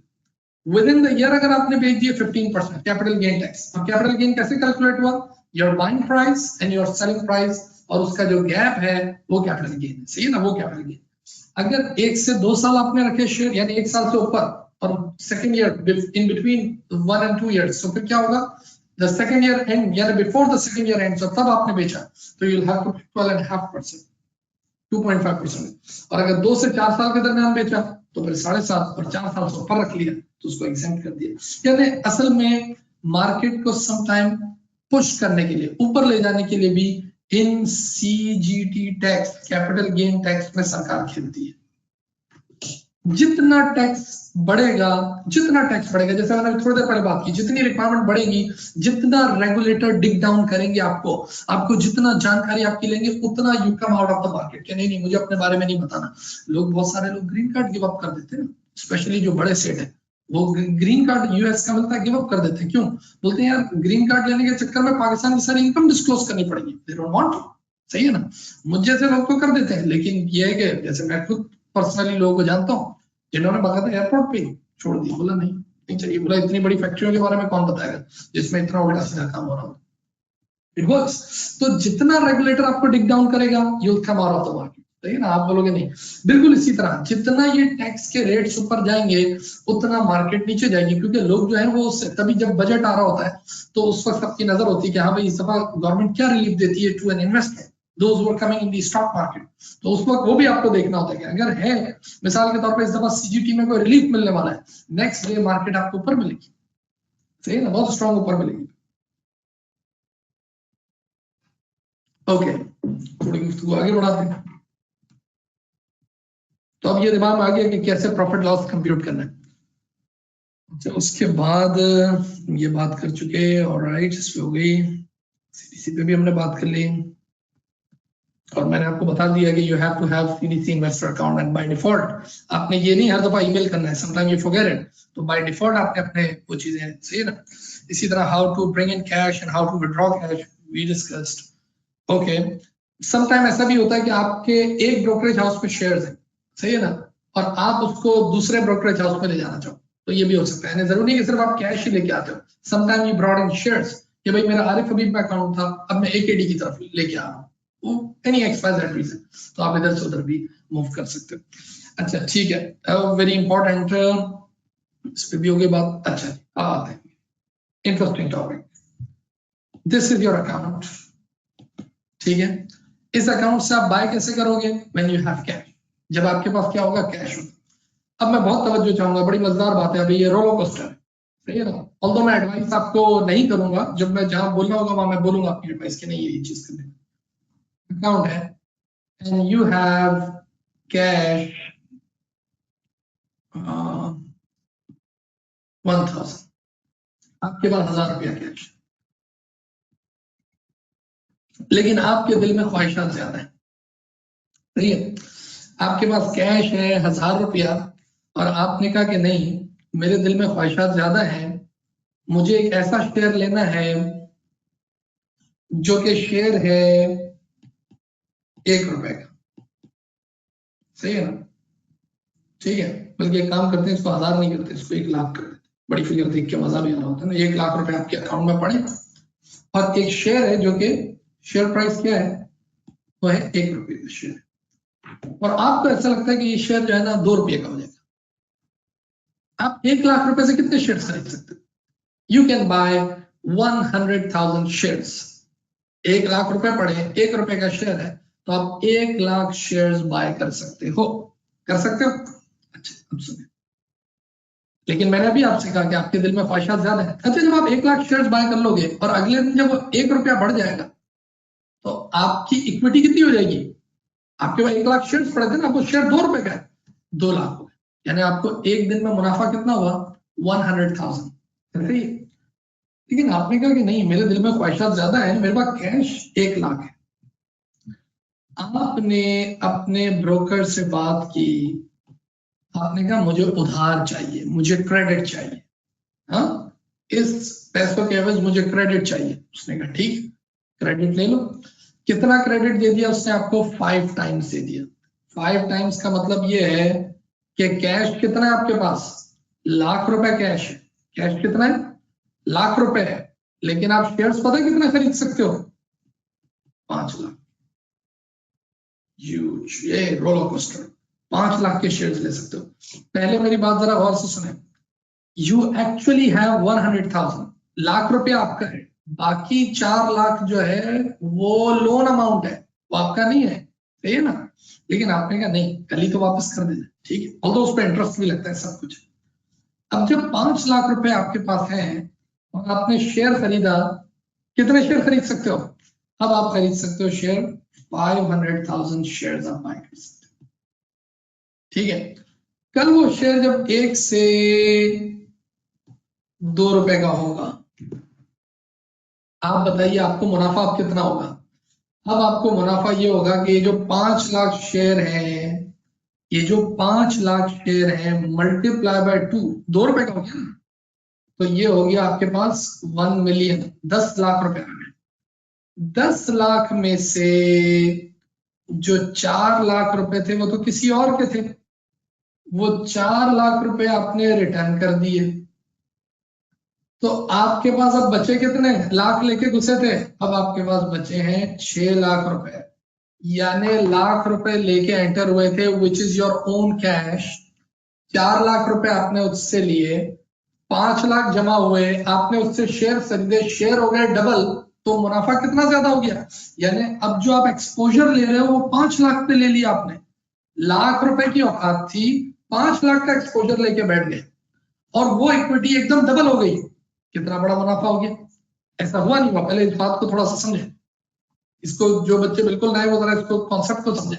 विद इन द ईयर अगर आपने बेच दिए 15% कैपिटल गेन टैक्स। अब कैपिटल गेन कैसे कैलकुलेट हुआ, your buying price and your selling price और उसका जो गैप है वो कैपिटल गेन है, सही है ना, वो कैपिटल गेन। अगर 1 से 2 साल आपने रखे शेयर यानी 1 साल से ऊपर और second year in between 1 and 2 years, तो फिर क्या होगा, द सेकंड ईयर एंड यानी before the second year and, तब आपने बेचा तो यू विल हैव टू 12.5%, 2.5%। और अगर 2 से 4 साल के दरमियान बेचा तो फिर 7.5, और 4 साल से ऊपर रख लिया तो उसको एग्जेम्प्ट कर दिया। यानी असल में मार्केट को सम टाइम पुश करने के लिए, ऊपर ले जाने के लिए भी इन CGT tax, capital gain tax में सरकार खेलती है। जितना टैक्स बढ़ेगा, जैसे मैंने थोड़ी देर पहले बात की, जितनी रिक्वायरमेंट बढ़ेगी, जितना रेगुलेटर डिग डाउन करेंगे आपको जितना जानकारी आपकी लेंगे, उतना you come out of the market कि नहीं मुझे अपने बारे में नहीं बताना। बहुत सारे लोग ग्रीन कार्ड गिव अप कर देते हैं, स्पेशली जो बड़े स्टेट है, वो ग्रीन कार्ड यूएस का मिलता है गिव अप कर देते हैं। क्यों बोलते हैं, यार ग्रीन कार्ड लेने के चक्कर में पाकिस्तान की सारी इनकम डिस्क्लोज करनी पड़ेगी, दे डोंट वांट टू, सही है ना। मुझ जैसे लोग तो कर देते हैं, लेकिन ये है कि जैसे मैं खुद पर्सनली लोगों को जानता हूँ जिन्होंने बाकायदा एयरपोर्ट पे छोड़ दिया, बोला नहीं चाहिए, बोला इतनी बड़ी फैक्ट्रियों के बारे में कौन बताएगा जिसमें इतना उल्टा सीधा काम हो रहा हो। It works. तो जितना रेगुलेटर आपको डिग डाउन करेगा you will come out of the market, सही है ना, आप बोलोगे नहीं। बिल्कुल इसी तरह जितना ये टैक्स के रेट्स ऊपर जाएंगे उतना मार्केट नीचे जाएगी, क्योंकि लोग जो है वो तभी जब बजट आ रहा होता है तो उस वक्त सबकी नजर होती है कि हाँ भाई इस दफा गवर्नमेंट क्या रिलीफ देती है to an investor, those who are coming in the stock market. तो उस वक्त वो भी आपको देखना होता है कि अगर है मिसाल के तौर पर इस दफा सीजीटी में कोई रिलीफ मिलने वाला है, नेक्स्ट डे मार्केट आपको ऊपर मिलेगी, सही है ना, बहुत स्ट्रॉन्ग ऊपर मिलेगी। ओके, थोड़ी गुफ्तगू आगे बढ़ाते हैं। तो अब ये दिमाग में आ गया कि कैसे प्रॉफिट लॉस कंप्यूट करना है। अच्छा, उसके बाद ये बात कर चुके, ऑलराइट, इस पे हो गई, सीडीसी पे भी हमने बात कर ली, और मैंने आपको बता दिया कि you have to have CDC investor account, and by default आपने ये नहीं हर दफा ईमेल करना है, समटाइम यू फॉरगेट इट, तो बाय डिफॉल्ट आपने अपने वो चीजें, सही है ना। इसी तरह how to bring in cash and how to withdraw cash we discussed. Okay, sometime ऐसा भी होता है कि आपके एक ब्रोकरेज हाउस में शेयर्स हैं, सही है ना, और आप उसको दूसरे ब्रोकरेज हाउस में ले जाना चाहो तो ये भी हो सकता है। जरूरी नहीं कि सिर्फ आप कैश ही लेके आते हो, sometime you brought in shares कि भाई मेरा आरिफ हबीब में अकाउंट था, अब मैं एकेडी की तरफ लेके आ रहा हूँ, एनी एक्सपायर्ड रीजन, तो आप इधर से उधर भी मूव कर सकते हो। अच्छा ठीक है, वेरी इंपॉर्टेंट, इस पे भी हो गई बात। अच्छा अब आते हैं interesting topic, this is your account, ठीक है। इस अकाउंट से आप बाय कैसे करोगे, व्हेन यू हैव कैश, जब आपके पास क्या होगा, कैश होगा। अब मैं बहुत तवज्जो चाहूंगा, बड़ी मजेदार बात है, अभी ये रोलर कोस्टर है, सही है ना। ऑल्दो मैं एडवाइस आपको नहीं करूंगा, जब मैं जहां बोलना होगा वहां मैं बोलूंगा आपकी एडवाइस के नहीं ये चीज करने। अकाउंट है एंड यू हैव कैश 1000, आपके पास 1000 रुपया कैश, लेकिन आपके दिल में ख्वाहिशात ज्यादा है, सही है। आपके पास कैश है 1000 रुपया और आपने कहा कि नहीं मेरे दिल में ख्वाहिशात ज्यादा है, मुझे एक ऐसा शेयर लेना है जो कि शेयर है 1 रुपए का, सही है ना, ठीक है। बल्कि एक काम करते हैं, इसको 1000 नहीं करते, इसको 1 लाख कर देते, बड़ी फिगर देख के मजा भी आ रहा होता है ना। 1 लाख रुपए आपके अकाउंट में पड़े और एक शेयर है जो कि शेयर प्राइस क्या है, वो है 1 रुपए का शेयर, और आपको ऐसा लगता है कि ये शेयर जो है ना 2 रुपए का हो जाएगा। आप 1 लाख रुपए से कितने शेयर खरीद सकते हो, you can buy 100,000 shares. 1 lakh रुपए पड़े, 1 रुपए का शेयर है, तो आप 1 लाख शेयर्स बाय कर सकते हो, कर सकते हो। अच्छा अब सुनिए, लेकिन मैंने अभी आपसे कहा कि आपके दिल में ख्वाहिशात ज्यादा है। अच्छा, जब आप 1 लाख शेयर्स बाय कर लोगे और अगले दिन जब वो 1 रुपया बढ़ जाएगा तो आपकी इक्विटी कितनी हो जाएगी? आपके पास 1 लाख शेयर्स पड़े थे ना, वो शेयर 2 रुपए का है, 2 लाख हो गए, यानी आपको एक दिन में मुनाफा कितना हुआ? 100,000। सही। लेकिन आपने कहा कि नहीं, मेरे दिल में ख्वाहिशात ज्यादा है, मेरे पास कैश 1 लाख है। आपने अपने ब्रोकर से बात की, आपने कहा मुझे उधार चाहिए, मुझे क्रेडिट चाहिए, हाँ, इस पैसों के एवज मुझे क्रेडिट चाहिए। उसने कहा ठीक, क्रेडिट ले लो। कितना क्रेडिट दे दिया उसने आपको? 5 टाइम्स दे दिया। 5 टाइम्स का मतलब ये है कि कैश कितना है आपके पास? लाख रुपए कैश है। कैश कितना है? लाख रुपए है। लेकिन आप शेयर्स पता कितना खरीद सकते हो? 5 लाख। ये रोलर कोस्टर, 5 लाख के शेयर्स ले सकते हो। पहले मेरी बात जरा गौर से सुने। यू एक्चुअली हैव 100,000, लाख रुपया आपका है, बाकी 4 लाख जो है वो लोन अमाउंट है, वो आपका नहीं है, सही है ना? लेकिन आपने कहा नहीं, कल ही तो वापस कर देना, ठीक है, ऑल्दो उस पर इंटरेस्ट भी लगता है सब कुछ। अब जब 5 लाख रुपए आपके पास है और आपने शेयर खरीदा, कितने शेयर खरीद सकते हो? अब आप खरीद सकते हो शेयर 500,000 शेयर आप बाय कर सकते हो, ठीक है। कल वो शेयर जब 1 से 2 रुपए का होगा, आप बताइए आपको मुनाफा अब कितना होगा? अब आपको मुनाफा ये होगा कि ये जो 5 लाख शेयर है, ये जो 5 लाख शेयर है मल्टीप्लाई बाय 2, 2 रुपए का हो गया ना, तो ये हो गया आपके पास 1 मिलियन, 10 लाख रुपए आ गए। 10 लाख में से जो 4 लाख रुपए थे वो तो किसी और के थे, वो 4 लाख रुपए आपने रिटर्न कर दिए, तो आपके पास अब बचे कितने? लाख लेके घुसे थे, अब आपके पास बचे हैं 6 लाख रुपए, यानी लाख रुपए लेके एंटर हुए थे which is your own cash. 4 lakh रुपए आपने उससे लिए, 5 लाख जमा हुए, आपने उससे शेयर खरीदे, शेयर हो गए डबल, तो मुनाफा कितना ज्यादा हो गया? यानी अब जो आप एक्सपोजर ले रहे हो वो 5 लाख पे ले लिया आपने, लाख रुपए की औकात थी, 5 लाख का एक्सपोजर लेके बैठ गए और वो इक्विटी एकदम डबल हो गई। कितना बड़ा मुनाफा हो गया? ऐसा हुआ नहीं हुआ? पहले इस बात को थोड़ा सा समझे, इसको जो बच्चे बिल्कुल नए वो जरा इसको कॉन्सेप्ट को समझे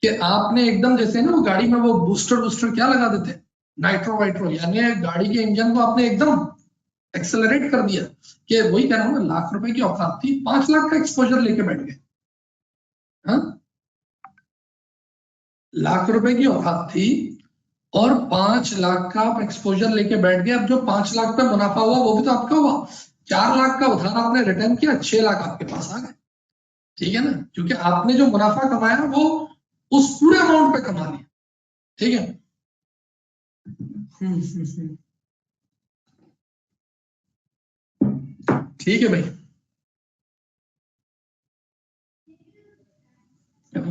कि आपने एकदम जैसे ना वो गाड़ी में वो बूस्टर क्या लगा देते हैं, नाइट्रो वाइट्रो, यानी गाड़ी के इंजन को आपने एकदम एक्सेलरेट कर दिया कि वही कह रहा हूँ, लाख रुपए की औकात थी, 5 लाख का एक्सपोजर लेके बैठ गए। हाँ, लाख रुपए की औकात थी और 5 लाख का आप एक्सपोजर लेके बैठ गए। अब जो 5 लाख का मुनाफा हुआ वो भी तो आपका हुआ। 4 लाख का उधार आपने रिटर्न किया, 6 लाख आपके पास आ गए, ठीक है ना? क्योंकि आपने जो मुनाफा कमाया वो उस पूरे अमाउंट पे कमा लिया, ठीक है। ठीक है भाई,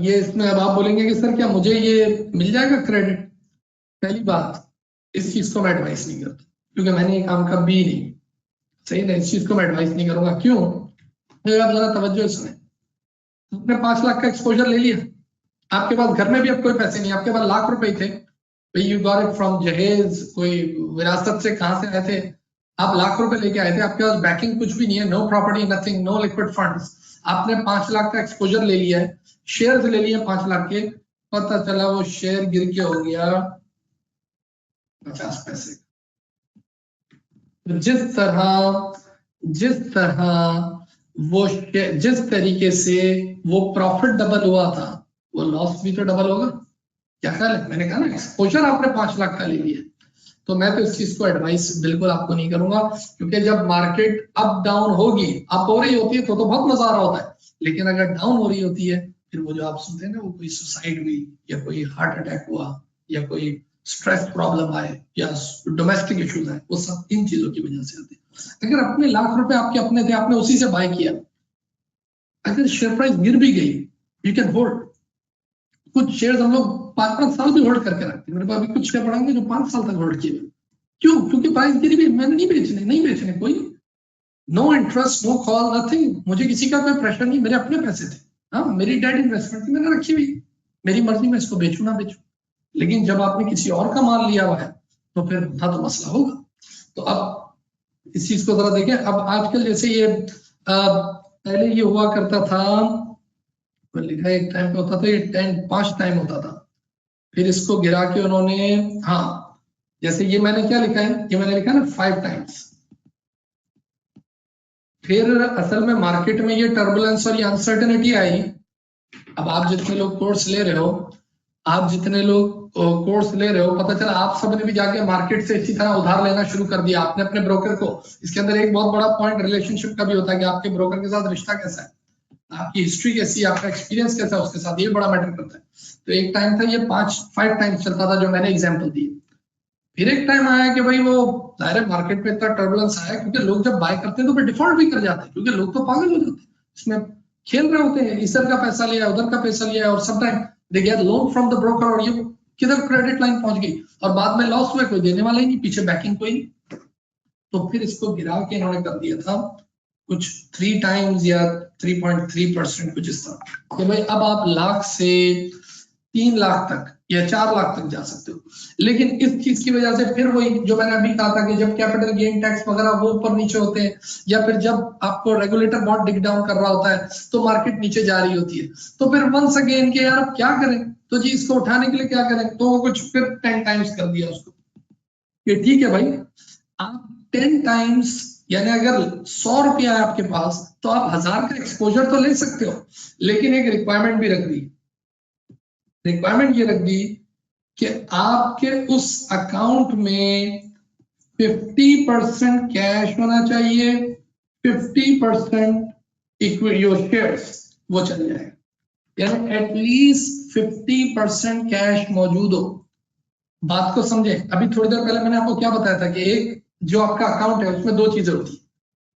ये इसमें अब आप बोलेंगे कि सर क्या मुझे ये मिल जाएगा क्रेडिट? पहली बात, इस चीज को मैं एडवाइस नहीं करता, क्योंकि मैंने ये काम कभी नहीं, सही ना, इस चीज को मैं एडवाइस नहीं करूंगा। क्यों? तो आप जरा तवज्जो सुने। आपने 5 लाख का एक्सपोजर ले लिया, आपके पास घर में भी अब कोई पैसे नहीं, आपके पास लाख रुपए थे भाई, यू गॉट इट फ्रॉम जहेज, कोई विरासत से कहां से आए थे, आप लाख रुपए लेके आए थे, आपके पास बैकिंग कुछ भी नहीं है, no property, nothing, no liquid funds, आपने 5 लाख का एक्सपोजर ले लिया है, शेयर्स ले लिए 5 लाख के, पता चला वो शेयर गिर के हो गया 50 पैसे। तो जिस तरह वो जिस तरीके से वो प्रॉफिट डबल हुआ था, वो लॉस भी तो डबल होगा। क्या ख्याल है? मैंने कहा ना, एक्सपोजर आपने 5 लाख का ले लिया, तो मैं तो इस चीज को एडवाइस बिल्कुल आपको नहीं करूंगा, क्योंकि जब मार्केट अप डाउन होगी, अप हो रही होती है तो बहुत मजा आ रहा होता है, लेकिन अगर डाउन हो रही होती है, फिर वो जो आप सुनते हैं ना, वो कोई सुसाइड हुई या कोई हार्ट अटैक हुआ या कोई स्ट्रेस प्रॉब्लम आए या डोमेस्टिक इश्यूज आए, वो सब इन चीजों की वजह से आते हैं। अगर अपने लाख रुपए आपके अपने थे, आपने उसी से बाय किया, अगर शेयर प्राइस गिर भी गई, यू कैन होल्ड। कुछ शेयर हम लोग 5-5 साल भी होल्ड करके रखते हैं, मेरे पास भी कुछ शेयर पड़ेंगे जो 5 साल तक होल्ड किए। क्यों? क्योंकि प्राइस गिरी भी, मैंने नहीं बेचने कोई, no interest, no call, nothing, मुझे किसी का कोई प्रेशर नहीं, मेरे अपने पैसे थे, हाँ, मेरी डेट इन्वेस्टमेंट थी, मैंने रखी हुई, मेरी मर्जी में इसको बेचू ना बेचू। लेकिन जब आपने किसी और का माल लिया हुआ है तो फिर वहां तो मसला होगा। तो अब इस चीज को जरा देखें। अब आजकल जैसे ये पहले ये हुआ करता था, लिखा एक टाइम पे होता था, ये 5 टाइम होता था, फिर इसको गिरा के उन्होंने, हाँ जैसे ये मैंने क्या लिखा है, ये मैंने लिखा है ना 5 टाइम्स। फिर असल में मार्केट में ये टर्बुलेंस और ये अनसर्टेनिटी आई। अब आप जितने लोग कोर्स ले रहे हो, आप जितने लोग कोर्स ले रहे हो, पता चला आप सबने भी जाके मार्केट से इसी तरह उधार लेना शुरू कर दिया आपने अपने ब्रोकर को। इसके अंदर एक बहुत बड़ा पॉइंट रिलेशनशिप का भी होता है कि आपके ब्रोकर के साथ रिश्ता कैसा है, आपकी हिस्ट्री कैसी है, आपका एक्सपीरियंस कैसा है उसके साथ, ये बड़ा मैटर करता है। तो एक टाइम था ये 5 टाइम्स चलता था जो मैंने एग्जाम्पल दी। फिर एक टाइम आया कि भाई वो जाहिर मार्केट में इतना टर्बुलेंस आया क्योंकि लोग जब बाय करते हैं तो फिर डिफॉल्ट भी कर जाते हैं, क्योंकि लोग तो पागल हो जाते हैं, इसमें खेल रहे होते हैं, इधर का पैसा लिया उधर का पैसा लिया, और सब time they get loan from the broker, और ये किधर क्रेडिट लाइन पहुंच गई और बाद में लॉस हुए, कोई देने वाला ही नहीं, पीछे बैकिंग कोई नहीं। तो फिर इसको गिरा के इन्होंने कर दिया था कुछ 3 टाइम्स या 3.3% कुछ इस तरह कि भाई अब आप लाख से 3 लाख तक या 4 लाख तक जा सकते हो। लेकिन इस चीज की वजह से फिर वही जो मैंने अभी कहा था कि जब कैपिटल गेन टैक्स वगैरह वो ऊपर नीचे होते हैं, या फिर जब आपको रेगुलेटर बहुत डिग डाउन कर रहा होता है तो मार्केट नीचे जा रही होती है, तो फिर वंस अगेन के यार क्या करें, तो जी इसको उठाने के लिए क्या करें, तो वो कुछ फिर 10 टाइम्स कर दिया उसको कि ठीक है भाई आप 10 टाइम्स, यानी अगर 100 रुपया है आपके पास तो आप 1000 का एक्सपोजर तो ले सकते हो, लेकिन एक रिक्वायरमेंट भी रख दी। रिक्वायरमेंट ये रख दी कि आपके उस अकाउंट में 50% कैश होना चाहिए, 50% इक्विटी शेयर्स वो चल जाएगा, यानी एटलीस्ट 50% कैश मौजूद हो। बात को समझे, अभी थोड़ी देर पहले मैंने आपको क्या बताया था कि एक जो आपका अकाउंट है उसमें 2 चीजें होती है,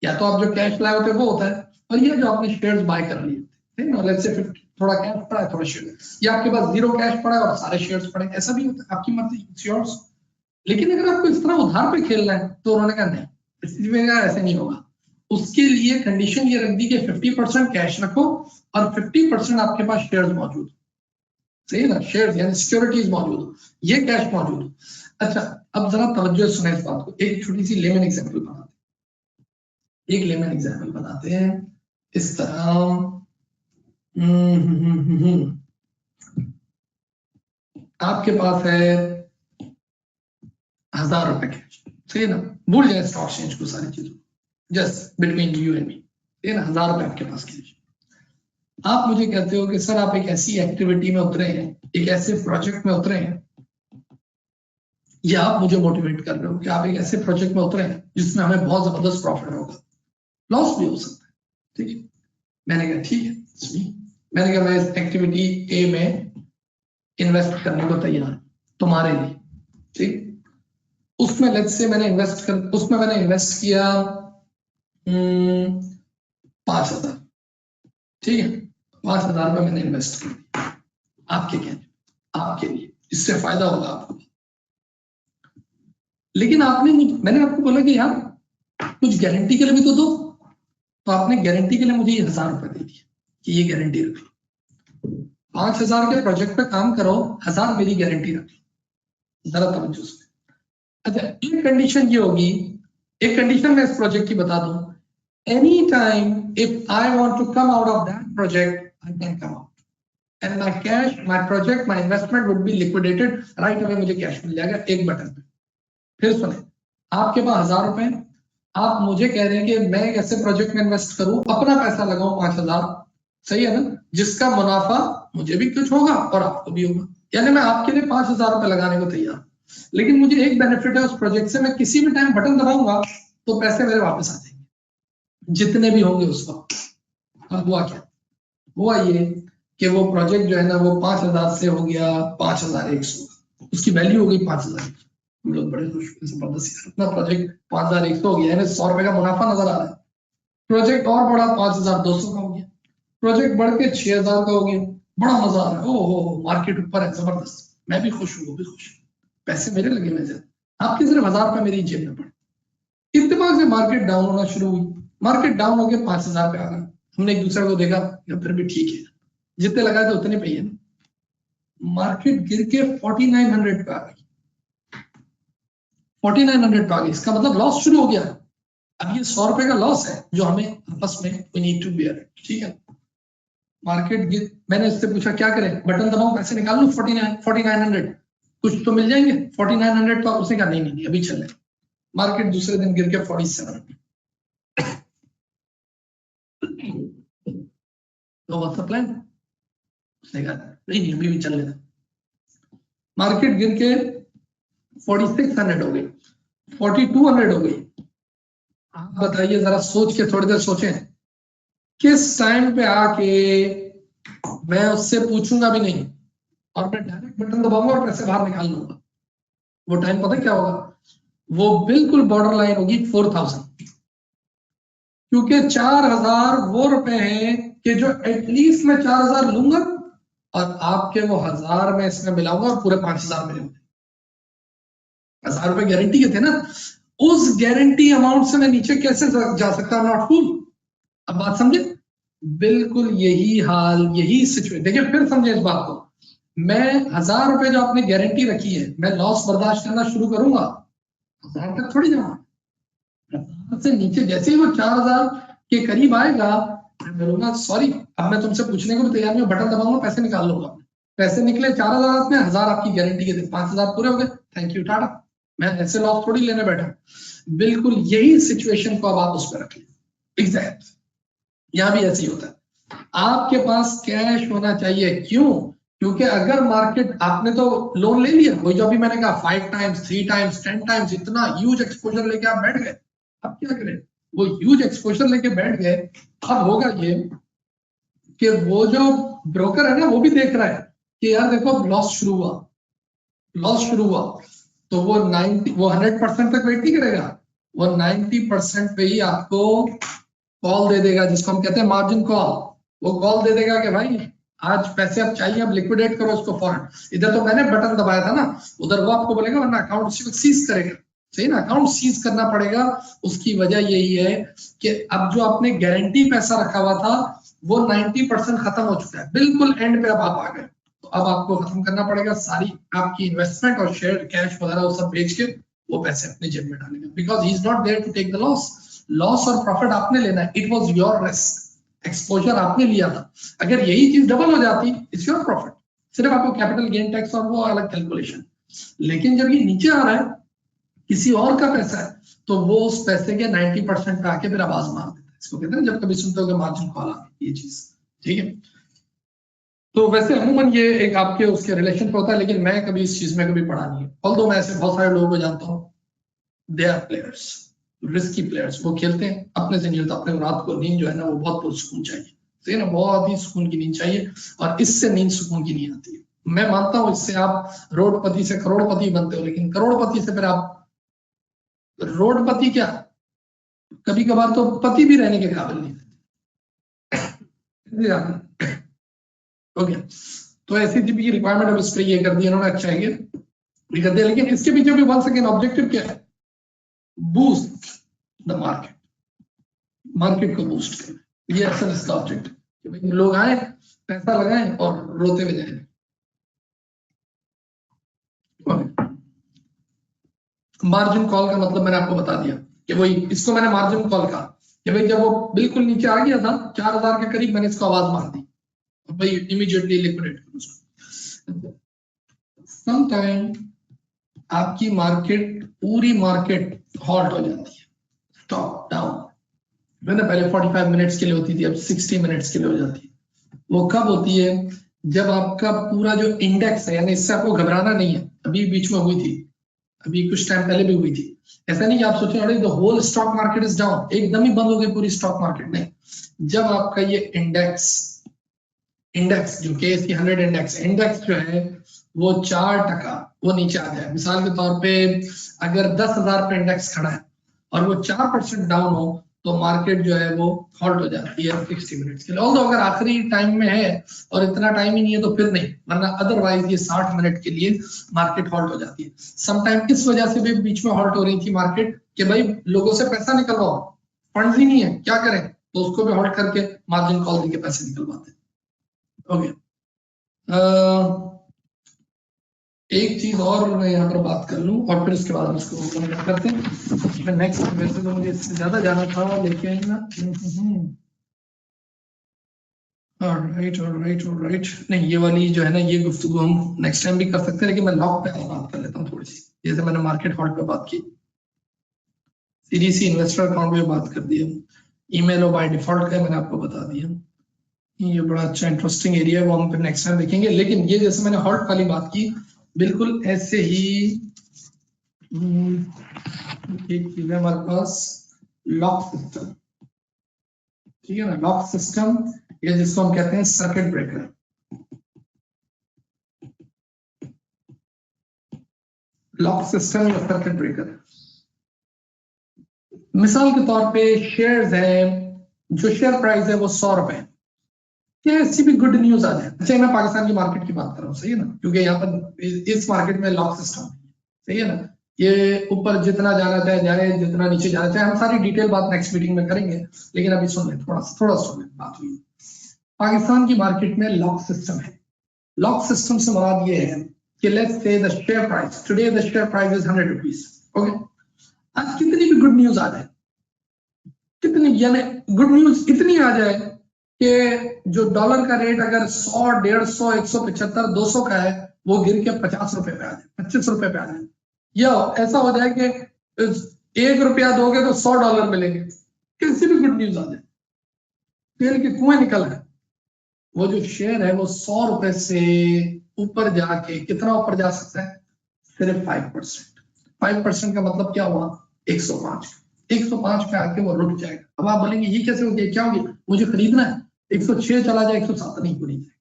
या तो आप जो कैश लाए होते हैं वो होता है, और ये जो आपने शेयर्स बाय कर लिए, ठीक है ना, लेट्स से 50 थोड़ा कैश पड़ा है थोड़ा शेयर, या आपके पास 0 कैश पड़ा है और सारे शेयर्स पड़े, ऐसा भी होता है, आपकी मर्जी, इट्स योर्स। लेकिन अगर आपको इस तरह उधार पे खेलना है तो उन्होंने कहा नहीं, स्थिति में ऐसे नहीं होगा। उसके लिए कंडीशन ये रख दी कि 50% कैश रखो और 50% आपके पास शेयर्स मौजूद, सही है ना, शेयर्स यानी सिक्योरिटीज मौजूद, ये कैश मौजूद। अच्छा अब जरा तवज्जो सुने इस बात को, एक छोटी सी लेमन एग्जांपल बनाते हैं, एक लेमन एग्जांपल बनाते हैं इस तरह। आपके पास है 1000 रुपए कैश, सही है ना, भूल जाए स्टॉक एक्सचेंज को, सारी चीजों, just between you and me, ठीक है ना, 1000 रुपए आपके पास कैश। आप मुझे कहते हो कि सर आप एक ऐसी एक्टिविटी में उतरे हैं, एक ऐसे प्रोजेक्ट में उतरे हैं, या आप मुझे मोटिवेट कर रहे हो कि आप एक ऐसे प्रोजेक्ट में उतरे हैं जिसमें हमें बहुत जबरदस्त प्रॉफिट होगा, लॉस भी हो सकता है, ठीक है। मैंने कहा ठीक है, मैंने कहा मैं इस एक्टिविटी ए में इन्वेस्ट करने को तैयार तुम्हारे लिए, ठीक। उसमें लेट्स से मैंने इन्वेस्ट किया 5000, ठीक है, 5000 रुपये मैंने इन्वेस्ट किया आपके कहने, आपके लिए इससे फायदा होगा आपको। लेकिन मैंने आपको बोला कि यार कुछ गारंटी के लिए भी तो दो, तो आपने गारंटी के लिए मुझे 1000 रुपए दे दिया कि ये गारंटी रख लो, 5000 के प्रोजेक्ट पे काम करो, 1000 मेरी गारंटी रख लो, जरा तवज्जो से। अच्छा एक कंडीशन ये होगी, एक कंडीशन मैं इस प्रोजेक्ट की बता दूं, any time if I want to come out of that project I can come out and my cash, my project, my investment would be liquidated right away, मुझे कैश मिल जाएगा एक बटन पे। फिर सुने, आपके पास 1000 रुपए, आप मुझे कह रहे हैं कि मैं एक ऐसे प्रोजेक्ट में इन्वेस्ट करूं, अपना पैसा लगाऊं 5000, सही है ना, जिसका मुनाफा मुझे भी कुछ होगा और आपको भी होगा, यानी मैं आपके लिए 5000 रुपए लगाने को तैयार। लेकिन मुझे एक बेनिफिट है उस प्रोजेक्ट से, मैं किसी भी टाइम बटन दबाऊंगा तो पैसे मेरे वापस आ जाएंगे जितने भी होंगे उस वक्त। अब हुआ क्या, हुआ ये कि वो प्रोजेक्ट जो है ना वो 5000 से हो गया 5100, उसकी वैल्यू हो गई 5000। हम लोग बड़े खुश, जबरदस्त, इतना प्रोजेक्ट 5100 हो गया, 100 रुपए का मुनाफा नजर आ रहा है। प्रोजेक्ट और बड़ा 5200 का हो गया, प्रोजेक्ट बढ़ के 6000 का हो गया, बड़ा मजा आ रहा है, ओ मार्केट ऊपर है, जबरदस्त, मैं भी खुश हूँ, वो भी खुश, पैसे मेरे लगे नजर, आपके सिर्फ 1000 रुपए मेरी जेब में पड़े। इत्तेफाक से मार्केट डाउन होना शुरू हुई, मार्केट डाउन हो गया 5000 पे आ गया, हमने एक दूसरे को देखा, फिर भी ठीक है, जितने लगाए थे उतने पे ही है ना। मार्केट गिर के 4900 पे आ गई, 4900 पे आ गई, इसका मतलब लॉस शुरू हो गया। अब ये 100 रुपए का लॉस है जो हमें आपस में वी नीड टू बियर, ठीक है। मार्केट गिर, मैंने इससे पूछा क्या करें, बटन दबाऊं पैसे निकाल लूं 4900, कुछ तो मिल जाएंगे 4900 तो उसने कहा नहीं नहीं अभी चल रहे। मार्केट दूसरे दिन गिर के 47, तो व्हाट्स द प्लान, उसने कहा नहीं नहीं अभी भी चल रहे। मार्केट गिर के 4600 हो गई, 4200 हो गई। आप बताइए जरा, सोच के थोड़ी देर सोचें, किस टाइम पे आके मैं उससे पूछूंगा भी नहीं और मैं डायरेक्ट बटन दबाऊंगा और पैसे बाहर निकाल लूंगा, वो टाइम पता क्या होगा, वो बिल्कुल बॉर्डर लाइन होगी 4000, क्योंकि 4000 वो रुपए हैं कि जो एटलीस्ट मैं 4000 लूंगा और आपके वो 1000 में इसमें मिलाऊंगा और पूरे 5000 मिलेंगे। 1000 रुपए गारंटी के थे ना, उस गारंटी अमाउंट से मैं नीचे कैसे जा सकता, नॉट फूल। अब बात समझे, बिल्कुल यही हाल, यही सिचुएशन। देखिए फिर समझे इस बात को, मैं 1000 रुपए जो आपने गारंटी रखी है, मैं लॉस बर्दाश्त करना शुरू करूंगा 1000 तक थोड़ी जाऊंगा, 1000 से नीचे जैसे ही वो 4000 के करीब आएगा मैं बोलूंगा सॉरी, अब मैं तुमसे पूछने को भी तैयार नहीं हूं, बटन दबाऊंगा पैसे निकाल लूंगा। पैसे निकले 4000 में, 1000 आपकी गारंटी के थे, 5000 पूरे हो गए, थैंक यू टाटा। मैं ऐसे लॉस थोड़ी लेने बैठा। बिल्कुल यही सिचुएशन को अब आप उस पर रखिए, एग्जैक्ट यहां भी ऐसे ही होता है। आपके पास कैश होना चाहिए, क्यों? क्योंकि अगर मार्केट, आपने तो लोन ले लिया, वही जो अभी मैंने कहा 5 टाइम्स 3 टाइम्स 10 टाइम्स, इतना ह्यूज एक्सपोजर लेके आप बैठ गए। अब क्या करें, वो ह्यूज एक्सपोजर लेके बैठ गए, अब होगा ये कि वो जो ब्रोकर है ना वो भी देख रहा है कि यार देखो लॉस शुरू हुआ, लॉस शुरू हुआ, तो वो 100% तक वेट नहीं करेगा, वो 90% पे ही आपको कॉल दे देगा, जिसको हम कहते हैं मार्जिन कॉल। वो कॉल दे देगा कि भाई आज पैसे अब चाहिए, अब लिक्विडेट करो उसको फौरन। इधर तो मैंने बटन दबाया था ना, उधर वो आपको बोलेगा वरना अकाउंट सीज करेगा, सही ना, अकाउंट सीज करना पड़ेगा। उसकी वजह यही है कि अब जो आपने गारंटी पैसा रखा हुआ था वो 90% खत्म हो चुका है, बिल्कुल एंड पे अब आप आ गए, तो अब आपको खत्म करना पड़ेगा सारी आपकी इन्वेस्टमेंट और शेयर कैश वगैरह वो सब बेच के वो पैसे अपने जेब में डालेंगे, because he is not there to take the loss. Loss और प्रॉफिट आपने लेना है, it was your risk, exposure आपने लिया था। अगर यही चीज डबल हो जाती, इट्स योर प्रॉफिट, सिर्फ आपको कैपिटल गेन टैक्स और वो अलग कैलकुलेशन। लेकिन जब ये नीचे आ रहा है, किसी और का पैसा है, तो वो उस पैसे के 90% पे आके फिर आवाज मार देता है। इसको कहते हैं जब कभी सुनते हो मार्जिन कॉल आती, ये चीज, ठीक है। तो वैसे अमूमन ये एक आपके उसके रिलेशन पे होता है, लेकिन मैं कभी इस चीज में कभी पढ़ा नहीं है, ऑल्दो मैं ऐसे बहुत सारे लोगों को जानता हूँ, they are players, risky players, वो खेलते हैं अपने से नहीं होता, अपने रात को नींद जो है ना वो बहुत पुरसुकून चाहिए, सही ना, बहुत ही सुकून की नींद चाहिए, और इससे नींद सुकून की नहीं आती है। मैं मानता हूँ इससे आप रोडपति से करोड़पति बनते हो, लेकिन करोड़पति से फिर आप रोडपति क्या, कभी कभार तो पति भी रहने के काबिल नहीं। ओके, तो ऐसी थी की रिक्वायरमेंट, अब इस पर ये कर दिया इन्होंने, अच्छा है ये कर दिया, लेकिन इसके पीछे भी वन सेकेंड ऑब्जेक्टिव क्या है, बूस्ट द मार्केट, मार्केट को बूस्ट करें, ये असल इसका ऑब्जेक्टिव, कि भाई लोग आए पैसा लगाएं और रोते हुए जाएं। मार्जिन कॉल का मतलब मैंने आपको बता दिया कि वही, इसको मैंने मार्जिन कॉल कहा कि भाई जब वो बिल्कुल नीचे आ गया था 4000 के करीब, मैंने इसको आवाज मार दी भाई इमीडिएटली लिक्विडेट करो उसको। समटाइम आपकी मार्केट, पूरी मार्केट हॉल्ट हो जाती है, स्टॉप डाउन, मैंने पहले 45 मिनट्स के लिए होती थी, अब 60 मिनट्स के लिए हो जाती है। वो कब होती है, जब आपका पूरा जो इंडेक्स है, यानी इससे आपको घबराना नहीं है, अभी बीच में हुई थी, अभी कुछ टाइम पहले भी हुई थी, ऐसा नहीं कि आप सोचें अरे the whole stock market is down, एकदम ही बंद हो गई पूरी स्टॉक मार्केट, नहीं। जब आपका ये इंडेक्स जो के 100 इंडेक्स जो है वो 4% वो नीचे आ जाए, मिसाल के तौर पे अगर 10,000 पे इंडेक्स खड़ा है और वो 4% डाउन हो, तो मार्केट जो है वो हॉल्ट हो जाती है 60 मिनट्स के लिए। ऑल्दो अगर आखिरी टाइम में है और इतना टाइम ही नहीं है तो फिर नहीं, वरना अदरवाइज ये 60 मिनट के लिए मार्केट हॉल्ट हो जाती है। समटाइम इस वजह से भी बीच में हॉल्ट हो रही थी मार्केट कि भाई लोगों से पैसा निकलवाओ, फंड ही नहीं है, क्या करें, तो उसको भी हॉल्ट करके मार्जिन कॉल देके पैसे निकलवाते हैं। ओके, एक चीज और मैं यहाँ पर बात कर लूं और फिर उसके बाद हम इसको कंप्लीट करते हैं। नेक्स्ट, वैसे तो मुझे इससे ज्यादा जाना था लेकिन ऑलराइट नहीं, ये वाली जो है ना, ये गुफ्तगू हम नेक्स्ट टाइम भी कर सकते हैं, लेकिन मैं लॉक पे बात कर लेता हूँ थोड़ी सी। जैसे मैंने मार्केट हॉल्ट पे बात की, सीडीसी इन्वेस्टर अकाउंट पे बात कर दिया, ईमेल और बाय डिफॉल्ट का मैंने आपको बता दिया। ये बड़ा अच्छा इंटरेस्टिंग एरिया है, वो हम फिर नेक्स्ट टाइम देखेंगे। लेकिन ये जैसे मैंने हॉल्ट वाली बात की, बिल्कुल ऐसे ही एक चीज है हमारे पास, लॉक सिस्टम, ठीक है ना। लॉक सिस्टम, ये जिसको हम कहते हैं सर्किट ब्रेकर। लॉक सिस्टम या सर्किट ब्रेकर, मिसाल के तौर पे शेयर्स है, जो शेयर प्राइस है वो 100 रुपए, क्या ऐसी भी गुड न्यूज आ जाए। अच्छा, मैं पाकिस्तान की मार्केट की बात कर रहा हूँ, सही है ना, क्योंकि यहाँ पर इस मार्केट में लॉक सिस्टम, सही है ना। ये ऊपर जितना जाना चाहे जाए, जितना नीचे जाना चाहे, हम सारी डिटेल बात नेक्स्ट मीटिंग में करेंगे, लेकिन अभी सुन लें, थोड़ा सुन लें। बात हुई पाकिस्तान की मार्केट में लॉक सिस्टम है। लॉक सिस्टम से मुराद ये है कि let's say the share price today, the share price is 100 rupees, okay. आज कितनी भी गुड न्यूज आ जाए, कितनी, यानी गुड न्यूज इतनी आ जाए कि जो डॉलर का रेट अगर 100, 150, 175, 200 का है, वो गिर के 50 रुपए पे आ जाए, 25 रुपए पे आ जाए, या ऐसा हो जाए कि 1 रुपया दोगे तो $100 मिलेंगे, किसी भी गुड न्यूज आ जाए, तेल के कुएं निकल है, वो जो शेयर है वो 100 रुपए से ऊपर जाके कितना ऊपर जा सकता है? सिर्फ 5%। 5% का मतलब क्या हुआ? 105। 105 पे आके वो रुक जाएगा। अब आप बोलेंगे ये कैसे हो गया, क्या हो गया, मुझे खरीदना है, 106 चला जाए, 107 नहीं पूरी जाए,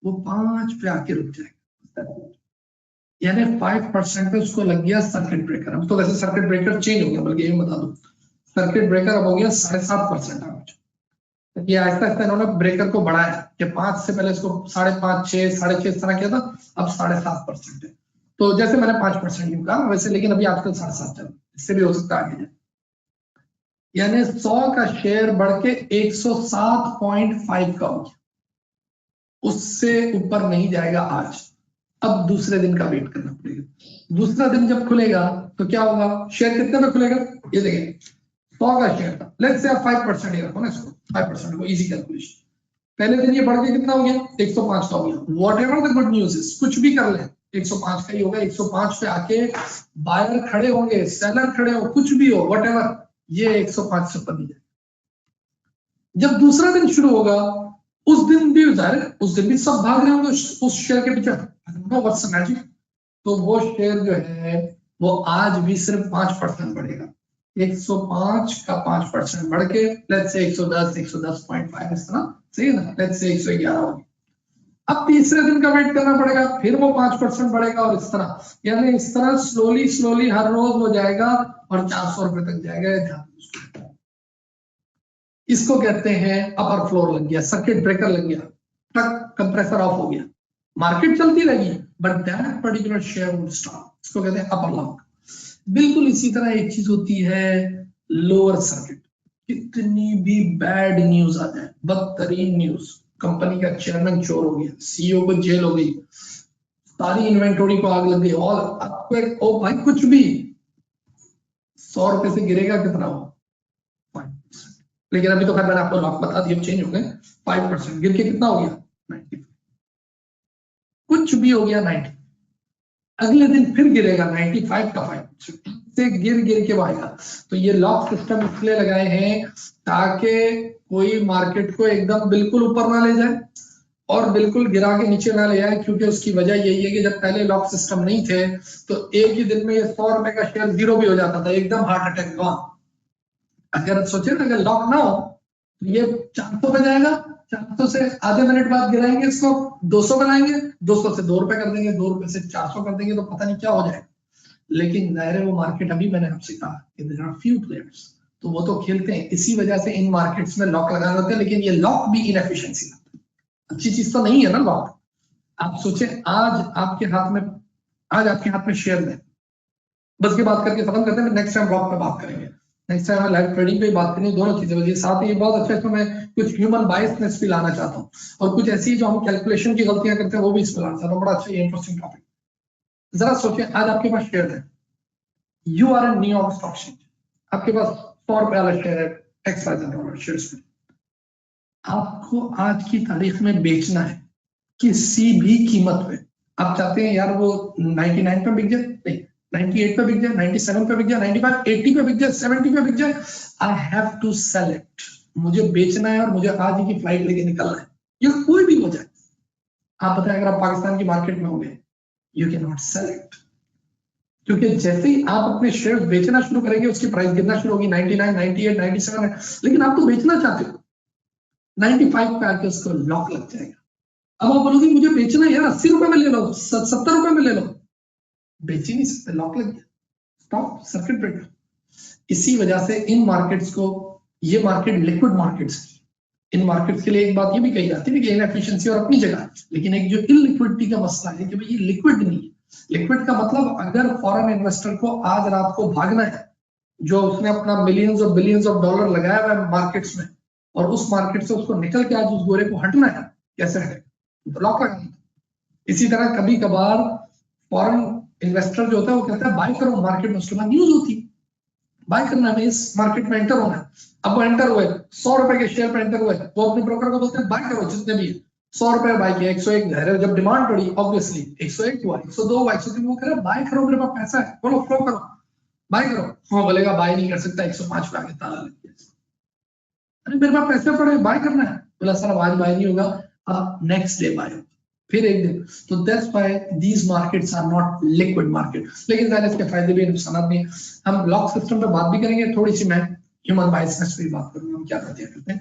वो 5 पे आके रुक जाएगा, यानी 5% पे उसको लग गया सर्किट ब्रेकर। अब तो वैसे सर्किट ब्रेकर चेंज हो गया, बल्कि ये बता दो, सर्किट ब्रेकर अब हो गया 7.5%। ये आहिस्ता आहिस्ता इन्होंने ब्रेकर को बढ़ाया कि 5 से पहले इसको 5.5, 6, 6.5 इस तरह किया था, अब 7.5% है। तो जैसे मैंने 5% यूं कहा वैसे, लेकिन अभी आजकल 7.5 चल, इससे भी हो सकता है आगे, यानी 100 का शेयर बढ़ के 107.5 का हो गया, उससे ऊपर नहीं जाएगा आज। अब दूसरे दिन का वेट करना पड़ेगा। दूसरा दिन जब खुलेगा तो क्या होगा, शेयर कितने में खुलेगा, ये देखें, 100 का शेयर था, लेट्स से 5% ही रखो ना इसको, 5% को इजी कैलकुलेशन। पहले दिन ये बढ़ के कितना हो गया, 105 का हो गया। What ever the good news is, कुछ भी कर ले, 105 का ही होगा। 105 पे आके बायर खड़े होंगे, सेलर खड़े हो, कुछ भी हो, वॉट एवर, ये 105 से ऊपर नहीं जाए। जब दूसरा दिन शुरू होगा, उस दिन भी उस दिन भी सब भाग रहे होंगे उस शेयर के पीछे, व्हाट्स द मैजिक, तो वो शेयर जो है वो आज भी सिर्फ 5% बढ़ेगा। 105 का 5% बढ़ के लेट्स से 110, 110.5 इस तरह, सही है ना, लेट्स से 111 हो गया। अब तीसरे दिन का वेट करना पड़ेगा, फिर वो 5% बढ़ेगा, और इस तरह, यानी इस तरह स्लोली स्लोली हर रोज वो जाएगा और 400 रुपए तक जाएगा। इसको कहते हैं अपर फ्लोर लग गया, सर्किट ब्रेकर लग गया, ट्रक कंप्रेसर ऑफ हो गया, मार्केट चलती रहेगी but that particular share would stop. इसको कहते हैं अपर लॉक। बिल्कुल इसी तरह एक चीज होती है लोअर सर्किट। कितनी भी बैड न्यूज आ जाए, बदतरीन न्यूज, कंपनी का चेयरमैन चोर हो गया, सीईओ को जेल हो गई, सारी इन्वेंटरी को आग लग गई, और आपको एक, ओ भाई कुछ भी 100 रुपए से गिरेगा कितना हो, 5%। लेकिन अभी तो खैर मैंने आपको लॉक बता दिया, चेंज हो गए, 5% गिर के कितना हो गया, 90। कुछ भी हो गया 90, अगले दिन फिर गिरेगा 95 का 5% से गिर गिर के आएगा। तो ये लॉक सिस्टम इसलिए लगाए हैं ताकि कोई मार्केट को एकदम बिल्कुल ऊपर ना ले जाए और बिल्कुल गिरा के नीचे ना ले जाए, क्योंकि उसकी वजह यही है कि जब पहले लॉक सिस्टम नहीं थे तो एक ही दिन में ये 100 रुपए का शेयर जीरो भी हो जाता था, एकदम हार्ट अटैक हुआ। अगर सोचे ना, अगर लॉक ना हो तो ये 400 पे जाएगा, 400 से आधे मिनट बाद गिराएंगे इसको, 200 बनाएंगे, 200 से 2 रुपए कर देंगे, 2 रुपए से 400 कर देंगे, तो पता नहीं क्या हो जाएगा। लेकिन जाहिर है वो मार्केट, अभी मैंने आपसे कहा कि देयर आर फ्यू प्लेयर्स, तो वो तो खेलते हैं, इसी वजह से इन मार्केट्स में लॉक लगाना होता है। लेकिन ये लॉक भी इनएफिशिएंसी है, अच्छी चीज तो नहीं है ना लॉक। आप सोचे आज आपके हाथ में शेयर है, बस की बात करके खत्म करते हैं, नेक्स्ट टाइम लॉक पे बात करेंगे, नेक्स्ट टाइम लाइव ट्रेडिंग पे बात करेंगे, दोनों चीजें बल्कि साथ ही बहुत अच्छा इसमें मैं कुछ ह्यूमन बायसनेस भी लाना चाहता हूँ, और कुछ ऐसी जो हम कैलकुलेशन की गलतियां करते हैं वो भी इसमें लाना चाहता हूँ। बड़ा अच्छा ये इंटरेस्टिंग टॉपिक। जरा सोचिए, आज आपके पास शेयर है, you are in New York stock exchange, आपके पास 100 रुपए वाला शेयर है $X शेयर्स में, आपको आज की तारीख में बेचना है किसी भी कीमत पे। आप चाहते हैं यार वो 99 पे बिक जाए, नहीं 98 पे बिक जाए, 97 पे बिक जाए, 95, 80 पे बिक जाए, 70 पे बिक जाए, I have to sell it, मुझे बेचना है और मुझे आज ही की फ्लाइट लेके निकलना है, ये कोई भी हो जाए। आप बताएं, अगर आप पाकिस्तान की मार्केट में होंगे, you can not sell it, क्योंकि जैसे ही आप अपने शेयर बेचना शुरू करेंगे उसकी प्राइस गिरना शुरू होगी, 99, 98, 97, लेकिन आप तो बेचना चाहते हो, 95 पे आके उसको लॉक लग जाएगा। अब आप बोलोगे मुझे बेचना है यार, 80 रुपए में ले लो, 70 रुपए में ले लो, बेच ही नहीं सकते, लॉक लग गया, स्टॉप, सर्किट ब्रेकर। इसी वजह से इन मार्केट्स को, ये market liquid markets, in markets के लिए एक बात ये भी कही जाती है कि इनएफिशिएंसी और अपनी जगह है, लेकिन एक जो इलिक्विडिटी का मसला है कि भाई ये लिक्विड नहीं है। लिक्विड का मतलब अगर फॉरेन इन्वेस्टर को आज रात को भागना है, जो उसने अपना मिलियंस और बिलियंस ऑफ डॉलर लगाया हुआ है मार्केट्स में, और उस मार्केट से उसको निकल के आज उस गोरे को हटना है, कैसे हटेगा, तो लॉक लगा। इसी तरह कभी कभार फॉरेन इन्वेस्टर जो होता है वो कहता है बाय करो मार्केट में, उसके बाद न्यूज होती है बाय करना है, इस मार्केट में एंटर होना है। अब वो एंटर हुए 100 रुपए के शेयर पे एंटर हुए, वो अपने ब्रोकर को बोलते हैं बाय करो जितने भी 100 रुपए बाय किया, 101 है, जब डिमांड बढ़ी ऑब्वियसली 101 हुआ, 102 हुआ, 103, वो कह रहा है बाय करो, मेरे पास पैसा है, बोलो फ्लो करो, बाय करो। हाँ बोलेगा बाय नहीं कर सकता, 105 पे आगे ताला लग गया, अरे मेरे पास पैसे पड़े, बाय करना है, बोला सर आज बाय नहीं होगा, अब नेक्स्ट डे बाय, फिर एक दिन। तो that's why these markets are not liquid market. लेकिन ज़ाहिर इसके फायदे भी नुकसान भी हैं। हम ब्लॉक सिस्टम पे बात भी करेंगे, थोड़ी सी मैं ह्यूमन बायसनेस पे बात करूंगा, हम क्या करते हैं।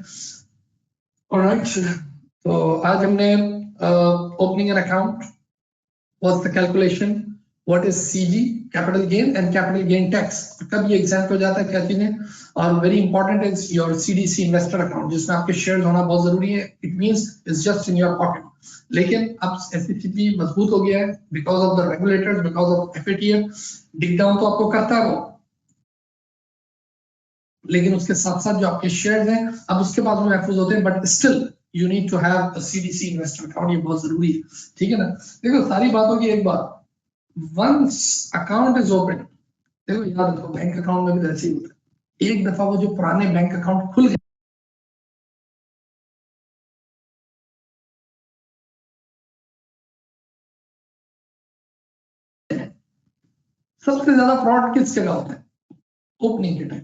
ऑलराइट, तो आज हमने opening an account, what's the calculation, what is CG capital gain and capital gain tax, कब ये एग्जाम हो जाता है क्या चीजें, और very important is your CDC investor account जिसमें आपके शेयर होना बहुत जरूरी है। It means it's just in your pocket. लेकिन अब एससीसीपी मजबूत हो गया है because of the regulators, because of FATF, dig down तो आपको करता है वो, लेकिन उसके साथ साथ जो आपके शेयर्स हैं अब उसके बाद में महफूज होते हैं, but still you need to have a CDC investor account, ये बहुत जरूरी है, ठीक है ना। देखो सारी बातों की एक बात, वंस अकाउंट इज ओपन, देखो याद रखो बैंक अकाउंट में भी ऐसे ही होता है, एक दफा वो जो पुराने बैंक अकाउंट खुल गए, सबसे ज्यादा फ्रॉड किस जगह होता है, ओपनिंग के टाइम।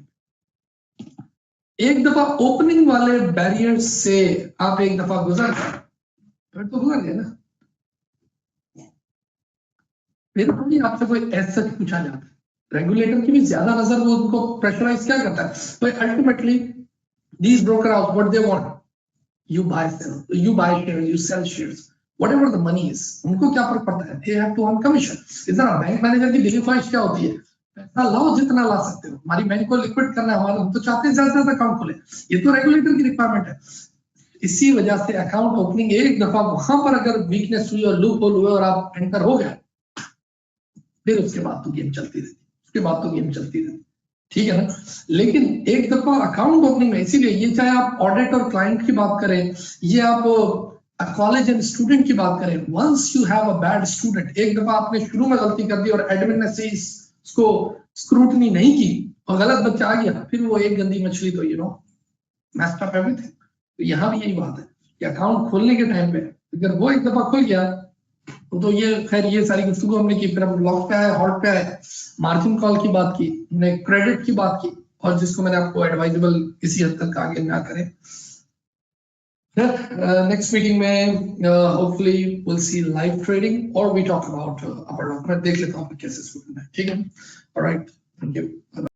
एक दफा ओपनिंग वाले बैरियर से आप एक दफा गुजर गए, फिर तो गुजर गए ना, फिर थोड़ी आपसे कोई ऐसा पूछा जाता है। रेगुलेटर की भी ज्यादा नजर वो उनको प्रेशराइज क्या करता है, तो ultimately these broker house what they want, you buy shares, you sell shares, whatever the money is, उनको क्या फर्क पड़ता है, they have to earn commission। इधर बैंक मैनेजर की दिली ख्वाहिश क्या होती है, पैसा लाओ जितना ला सकते हो, हमारी बैंक को लिक्विड करना है, हमारा हम तो चाहते हैं ज्यादा से ज्यादा अकाउंट खुले, ये तो रेगुलेटर की रिक्वायरमेंट है। इसी वजह से अकाउंट ओपनिंग एक दफा वहां पर अगर वीकनेस हुई और लूप होल हुए और आप एंटर हो गए, फिर उसके बाद तो गेम चलती रहती, उसके बाद तो गेम चलती रहती, ठीक है ना। लेकिन एक दफा अकाउंट ओपनिंग में, इसीलिए ये चाहे आप ऑडिट और क्लाइंट की बात करें, ये आप कॉलेज एंड स्टूडेंट की बात करें, once you have a bad student, एक दफा आपने शुरू में गलती कर दी और एडमिन ने से इसको स्क्रूटनी नहीं की और गलत बच्चा आ गया, फिर वो एक गंदी मछली तो मैस्ड अप एवरीथिंग। तो यहाँ भी यही बात है कि अकाउंट खोलने के टाइम पे अगर वो एक दफा खुल गया तो ये खैर ये सारी गुफ्तगू हमने की, फिर हम लॉक पे आए, हॉल्ट पे आए, मार्जिन कॉल की बात की, हमने क्रेडिट की बात की, और जिसको मैंने आपको एडवाइजेबल किसी हद तक आगे ना करें। नेक्स्ट मीटिंग में hopefully will see live trading और we talk about upper lock. मैं देख लेता हूँ कैसे इसको करना है, ठीक है। Alright, thank you.